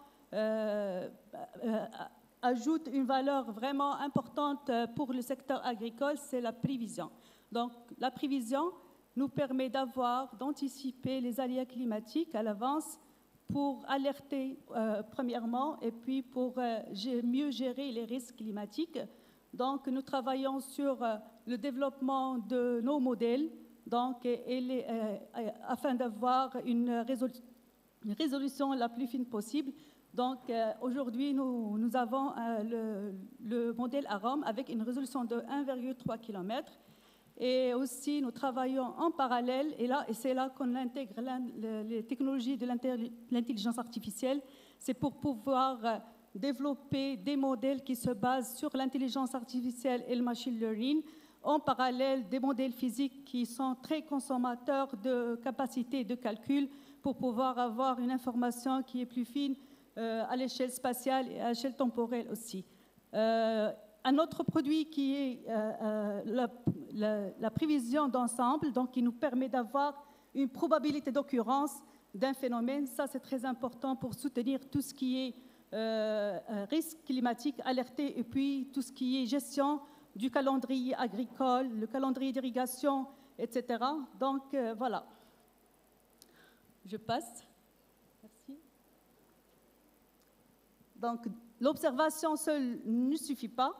Speaker 8: ajoute une valeur vraiment importante pour le secteur agricole, c'est la prévision. Donc, la prévision nous permet d'anticiper les aléas climatiques à l'avance pour alerter premièrement et puis pour mieux gérer les risques climatiques. Donc, nous travaillons sur le développement de nos modèles donc, afin d'avoir une résolution la plus fine possible. Donc, aujourd'hui, nous avons le modèle AROM avec une résolution de 1,3 km. Et aussi, nous travaillons en parallèle, et c'est là qu'on intègre les technologies de l'intelligence artificielle. C'est pour pouvoir développer des modèles qui se basent sur l'intelligence artificielle et le machine learning, en parallèle des modèles physiques qui sont très consommateurs de capacités de calcul pour pouvoir avoir une information qui est plus fine à l'échelle spatiale et à l'échelle temporelle aussi. Un autre produit qui est la prévision d'ensemble, donc qui nous permet d'avoir une probabilité d'occurrence d'un phénomène. Ça, c'est très important pour soutenir tout ce qui est risque climatique alerté et puis tout ce qui est gestion du calendrier agricole, le calendrier d'irrigation, etc. Donc, voilà. Je passe. Merci. Donc, l'observation seule ne suffit pas.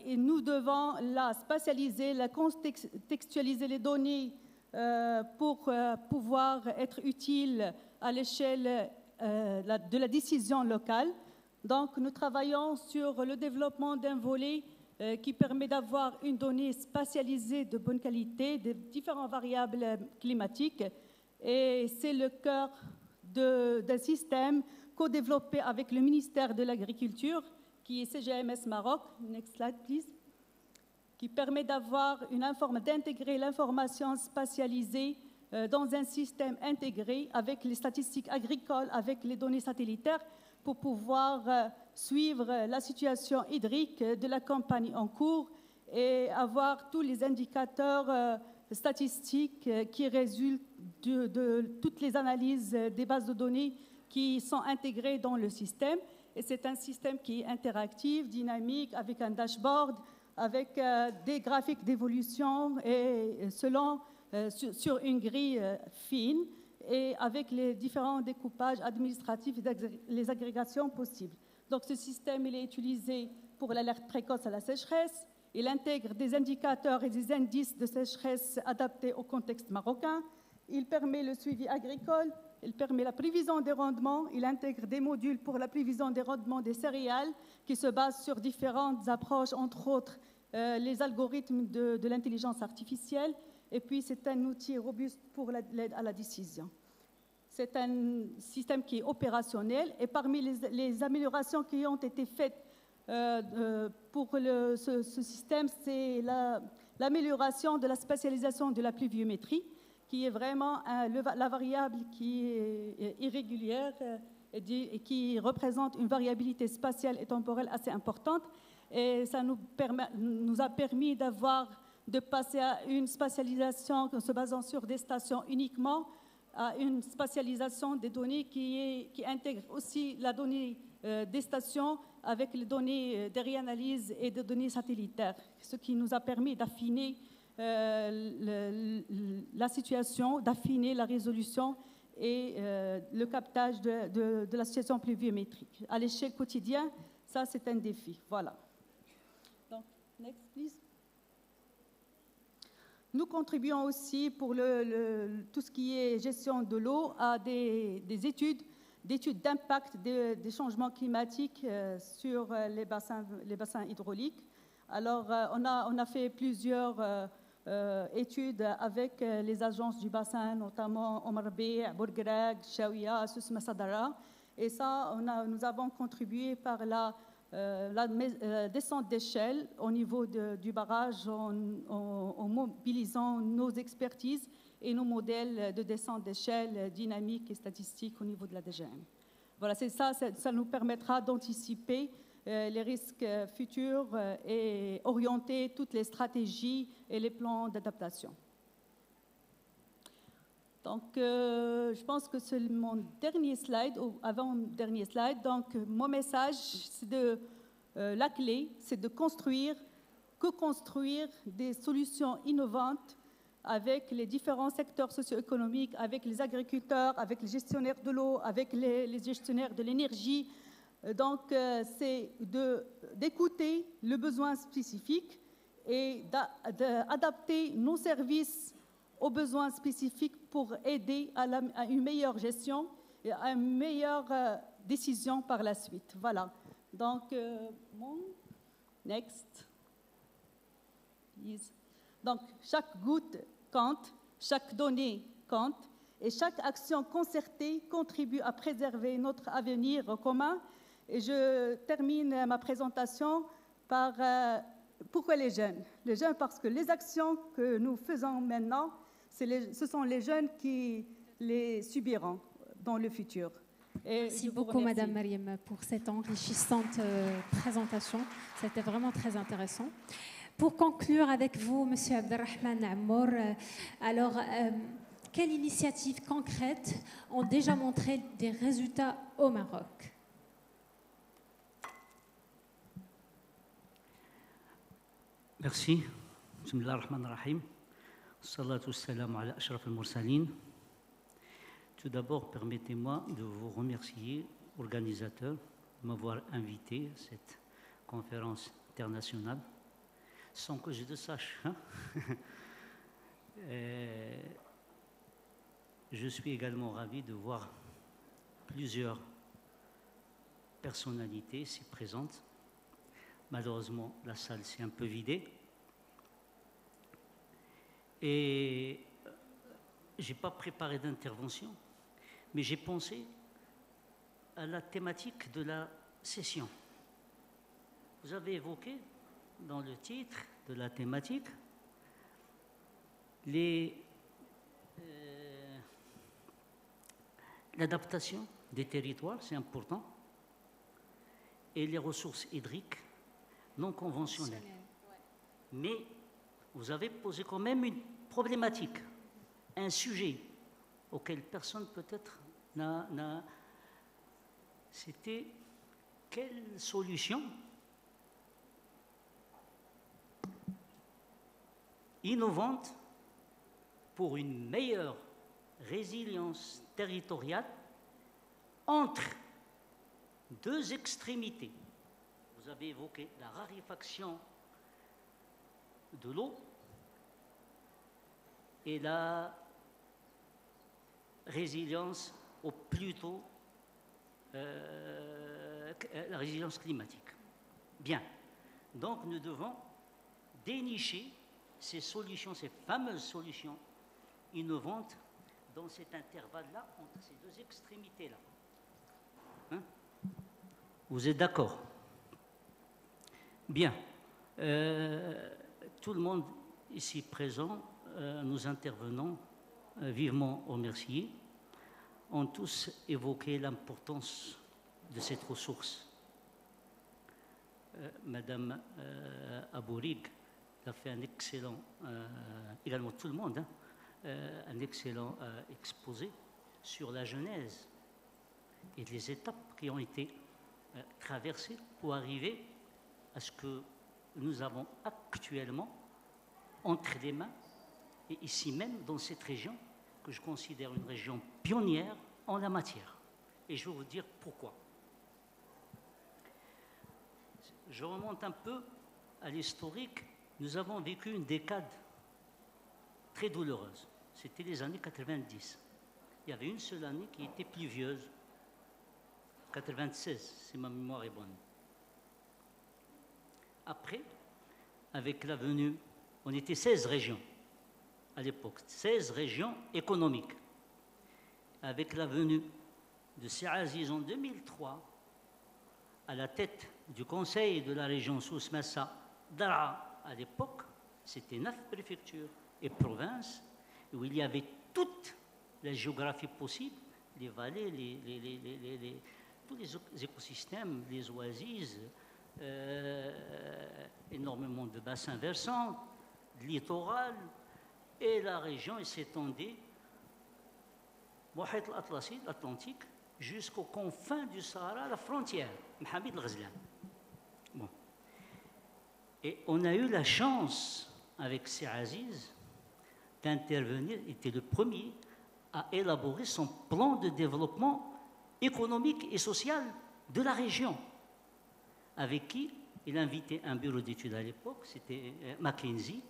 Speaker 8: Et nous devons la spatialiser, la contextualiser les données pour pouvoir être utile à l'échelle de la décision locale. Donc, nous travaillons sur le développement d'un volet qui permet d'avoir une donnée spatialisée de bonne qualité des différentes variables climatiques. Et c'est le cœur d'un système co-développé avec le ministère de l'Agriculture, qui est CGMS Maroc, next slide please, qui permet d'intégrer l'information spatialisée dans un système intégré avec les statistiques agricoles, avec les données satellitaires, pour pouvoir suivre la situation hydrique de la campagne en cours et avoir tous les indicateurs statistiques qui résultent de toutes les analyses des bases de données qui sont intégrées dans le système. Et c'est un système qui est interactif, dynamique, avec un dashboard, avec des graphiques d'évolution et sur une grille fine et avec les différents découpages administratifs et les agrégations possibles. Donc ce système il est utilisé pour l'alerte précoce à la sécheresse. Il intègre des indicateurs et des indices de sécheresse adaptés au contexte marocain. Il permet le suivi agricole. Il permet la prévision des rendements. Il intègre des modules pour la prévision des rendements des céréales qui se basent sur différentes approches, entre autres les algorithmes de l'intelligence artificielle. Et puis, c'est un outil robuste pour l'aide à la décision. C'est un système qui est opérationnel. Et parmi les améliorations qui ont été faites pour ce système, c'est l'amélioration de la spatialisation de la pluviométrie, qui est vraiment la variable qui est irrégulière et qui représente une variabilité spatiale et temporelle assez importante. Et ça nous a permis de passer à une spatialisation se basant sur des stations uniquement à une spatialisation des données qui intègre aussi la donnée des stations avec les données des réanalyses et des données satellitaires, ce qui nous a permis d'affiner la situation, d'affiner la résolution et le captage de la situation pluviométrique. À l'échelle quotidienne, ça c'est un défi. Voilà. Donc, next please. Nous contribuons aussi pour tout ce qui est gestion de l'eau à des études d'impact des changements climatiques sur les bassins hydrauliques. Alors, on a fait plusieurs études avec les agences du bassin, notamment Omar Bey, Bourgreg, Chaouia, Soussma Sadara. Et ça, nous avons contribué par la descente d'échelle au niveau du barrage en mobilisant nos expertises et nos modèles de descente d'échelle dynamique et statistique au niveau de la DGM. Voilà, c'est ça, ça nous permettra d'anticiper les risques futurs et orienter toutes les stratégies et les plans d'adaptation. Donc, je pense que c'est mon dernier slide, ou avant-dernier slide. Donc, mon message, c'est la clé, c'est de co-construire des solutions innovantes avec les différents secteurs socio-économiques, avec les agriculteurs, avec les gestionnaires de l'eau, avec les gestionnaires de l'énergie. Donc, c'est d'écouter le besoin spécifique et d'adapter nos services aux besoins spécifiques pour aider à une meilleure gestion et à une meilleure décision par la suite. Voilà. Donc, next. Yes. Donc, chaque goutte compte, chaque donnée compte, et chaque action concertée contribue à préserver notre avenir commun. Et je termine ma présentation par pourquoi les jeunes? Les jeunes parce que les actions que nous faisons maintenant, ce sont les jeunes qui les subiront dans le futur. Et
Speaker 1: merci beaucoup, Madame Mariam, pour cette enrichissante présentation. C'était vraiment très intéressant. Pour conclure avec vous, Monsieur Abdelrahman Ammour, alors, quelles initiatives concrètes ont déjà montré des résultats au Maroc?
Speaker 9: Merci. Bismillah ar-Rahman ar-Rahim. Salatu salam ala ashraf al-mursalin. Tout d'abord, permettez-moi de vous remercier, organisateurs, de m'avoir invité à cette conférence internationale, sans que je le sache. Hein? Je suis également ravi de voir plusieurs personnalités ici présentes. Malheureusement, la salle s'est un peu vidée. Et je n'ai pas préparé d'intervention, mais j'ai pensé à la thématique de la session. Vous avez évoqué dans le titre de la thématique l'adaptation des territoires, c'est important, et les ressources hydriques non conventionnelles. Mais vous avez posé quand même une problématique, un sujet auquel personne peut-être n'a... C'était quelle solution innovante pour une meilleure résilience territoriale entre deux extrémités. Vous avez évoqué la raréfaction de l'eau et la résilience, ou plutôt la résilience climatique. Bien. Donc nous devons dénicher ces solutions, ces fameuses solutions innovantes dans cet intervalle-là, entre ces deux extrémités-là. Hein? Vous êtes d'accord? Bien. Tout le monde ici présent, nous intervenons vivement remerciés, ont tous évoqué l'importance de cette ressource. Madame Abourig a fait un excellent, également tout le monde, hein, un excellent exposé sur la genèse et les étapes qui ont été traversées pour arriver à ce que nous avons actuellement entre les mains, et ici même dans cette région, que je considère une région pionnière en la matière. Et je vais vous dire pourquoi. Je remonte un peu à l'historique. Nous avons vécu une décade très douloureuse. C'était les années 90. Il y avait une seule année qui était pluvieuse. 96, si ma mémoire est bonne. Après, avec la venue, on était 16 régions à l'époque, 16 régions économiques. Avec la venue de Sir Aziz en 2003, à la tête du conseil de la région Souss Massa, Dara, à l'époque, c'était 9 préfectures et provinces, où il y avait toute la géographie possible, les vallées, tous les écosystèmes, les oasis, énormément de bassins versants, littoral, et la région s'étendait l'Atlantique jusqu'aux confins du Sahara, la frontière, Mohamed El-Ghazlan. Bon. Et on a eu la chance, avec Sir Aziz, d'intervenir, il était le premier à élaborer son plan de développement économique et social de la région, avec qui il invitait un bureau d'études à l'époque, c'était McKinsey,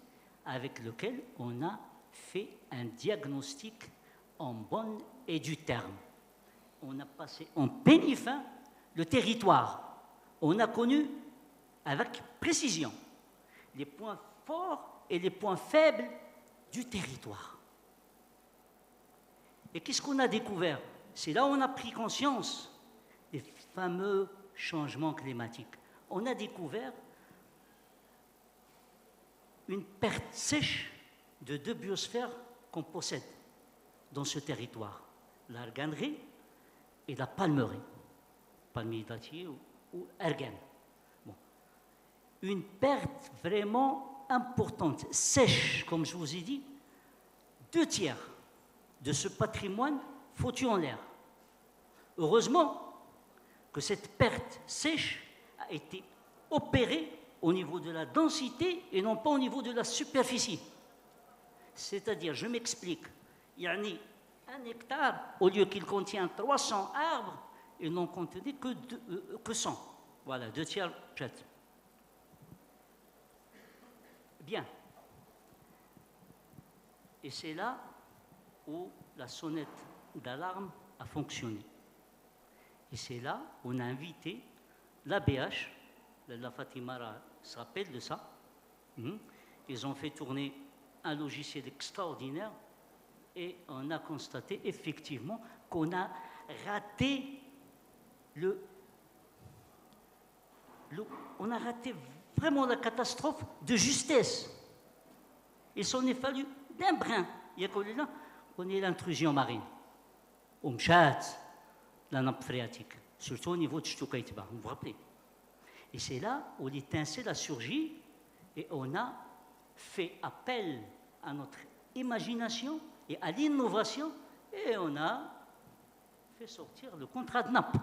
Speaker 9: avec lequel on a fait un diagnostic en bonne et due terme. On a passé en peigne fin le territoire. On a connu avec précision les points forts et les points faibles du territoire. Et qu'est-ce qu'on a découvert? C'est là où on a pris conscience des fameux changements climatiques. On a découvert une perte sèche de 2 biosphères qu'on possède dans ce territoire, l'arganerie et la palmerie, palmier dattier ou ergen. Bon. Une perte vraiment importante, sèche, comme je vous ai dit, 2/3 de ce patrimoine foutu en l'air. Heureusement que cette perte sèche a été opérée au niveau de la densité et non pas au niveau de la superficie. C'est-à-dire, je m'explique, il y a un hectare, au lieu qu'il contient 300 arbres, il n'en contenait que 100. Voilà, 2/3 jette. Bien. Et c'est là où la sonnette d'alarme a fonctionné. Et c'est là où on a invité l'ABH, la Fatimara se rappelle de ça. Ils ont fait tourner un logiciel extraordinaire et on a constaté effectivement qu'on a raté on a raté vraiment la catastrophe de justesse. Il s'en est fallu d'un brin. Il y a qu'on ait l'intrusion marine. Au Mchat, la nappe phréatique, surtout au niveau de Ch'toukaïtba, vous vous rappelez. Et c'est là où l'étincelle a surgi et on a fait appel à notre imagination et à l'innovation et on a fait sortir le contrat de nappe.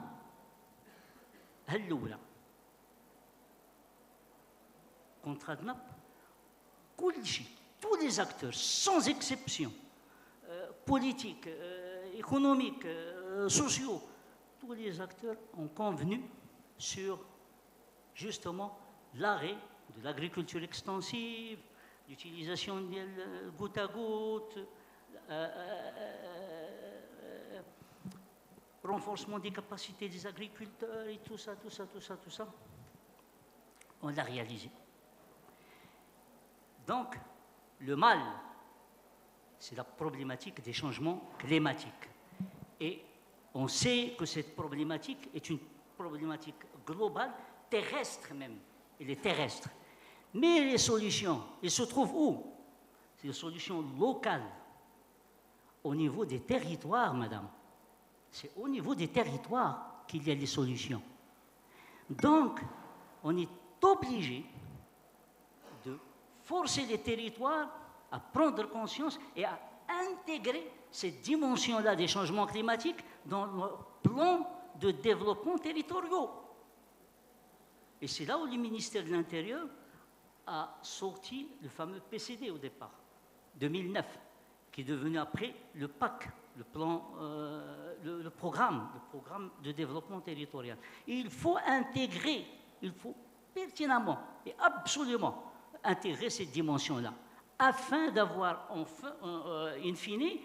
Speaker 9: Halloula. Contrat de nappe, tous les acteurs, sans exception, politiques, économiques, sociaux, tous les acteurs ont convenu sur justement l'arrêt de l'agriculture extensive, l'utilisation de goutte à goutte, renforcement des capacités des agriculteurs et tout ça. On l'a réalisé. Donc, le mal, c'est la problématique des changements climatiques. Et on sait que cette problématique est une problématique globale, terrestre même. Elle est terrestre. Mais les solutions, elles se trouvent où? C'est des solutions locales, au niveau des territoires, madame. C'est au niveau des territoires qu'il y a les solutions. Donc, on est obligé de forcer les territoires à prendre conscience et à intégrer cette dimension-là des changements climatiques dans nos plans de développement territoriaux. Et c'est là où le ministère de l'Intérieur a sorti le fameux PCD au départ, 2009, qui est devenu après le PAC, le programme de développement territorial. Et il faut intégrer, il faut pertinemment et absolument intégrer cette dimension-là, afin d'avoir, in fine,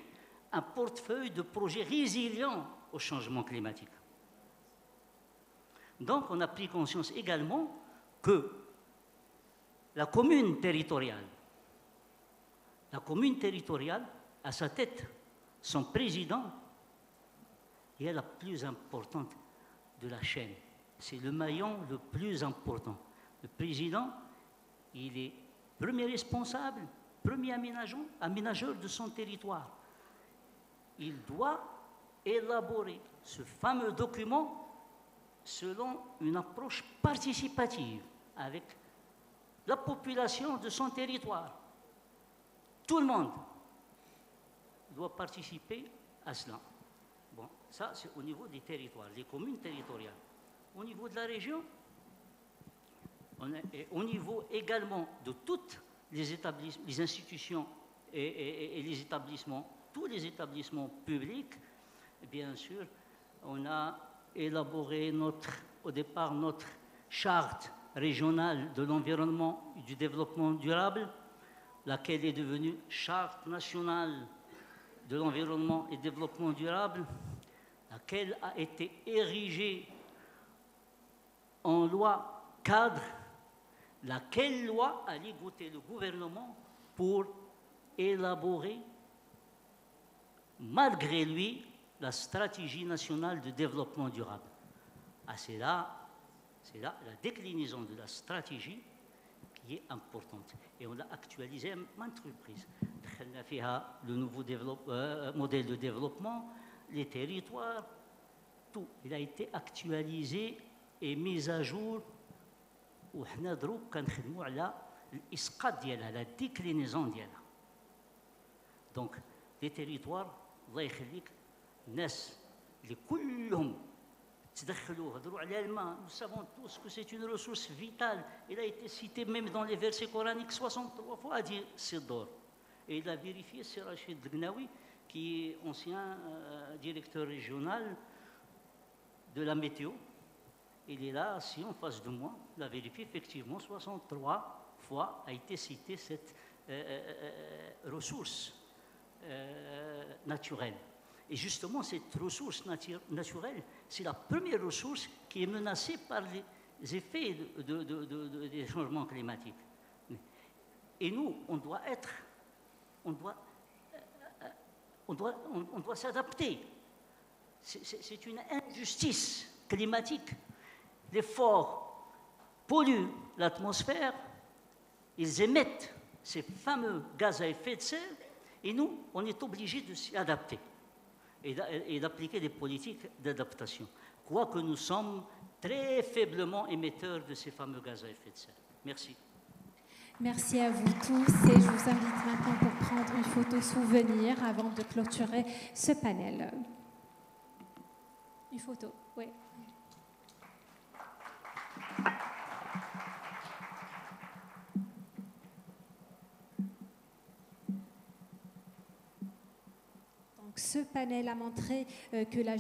Speaker 9: un portefeuille de projets résilients au changement climatique. Donc, on a pris conscience également que la commune territoriale, à sa tête, son président, est la plus importante de la chaîne. C'est le maillon le plus important. Le président, il est premier responsable, premier aménageur de son territoire. Il doit élaborer ce fameux document selon une approche participative avec la population de son territoire. Tout le monde doit participer à cela. Bon, ça, c'est au niveau des territoires, des communes territoriales. Au niveau de la région, au niveau également de toutes les institutions et les établissements, tous les établissements publics, bien sûr, on a élaboré au départ notre charte régionale de l'environnement et du développement durable, laquelle est devenue charte nationale de l'environnement et du développement durable, laquelle a été érigée en loi cadre, laquelle loi a ligoté le gouvernement pour élaborer, malgré lui, la stratégie nationale de développement durable. Ah, c'est là la déclinaison de la stratégie qui est importante. Et on l'a actualisé à maintes reprises. On a fait le nouveau modèle de développement, les territoires, tout. Il a été actualisé et mis à jour. وحنا دروك كنخدموا على الاسقاط ديالها la déclinaison ديالها. Donc les territoires الله يخليك الناس اللي كلهم تدخلوا هضروا على الماء. Nous savons tous que c'est une ressource vitale. Il a été cité même dans les versets coraniques 63 fois à dire Sidor. Et il a vérifié, c'est Rachid Dgnaoui, qui est ancien directeur régional de la météo. Il est là, assis en face de moi. Il a vérifié, effectivement, 63 fois a été citée cette ressource naturelle. Et justement, cette ressource naturelle, c'est la première ressource qui est menacée par les effets des changements climatiques. Et nous, on doit s'adapter. C'est une injustice climatique. Les forts polluent l'atmosphère, ils émettent ces fameux gaz à effet de serre, et nous, on est obligés de s'y adapter et d'appliquer des politiques d'adaptation, quoique nous sommes très faiblement émetteurs de ces fameux gaz à effet de serre. Merci.
Speaker 1: Merci à vous tous et je vous invite maintenant pour prendre une photo souvenir avant de clôturer ce panel. Une photo, oui. Donc, ce panel a montré que la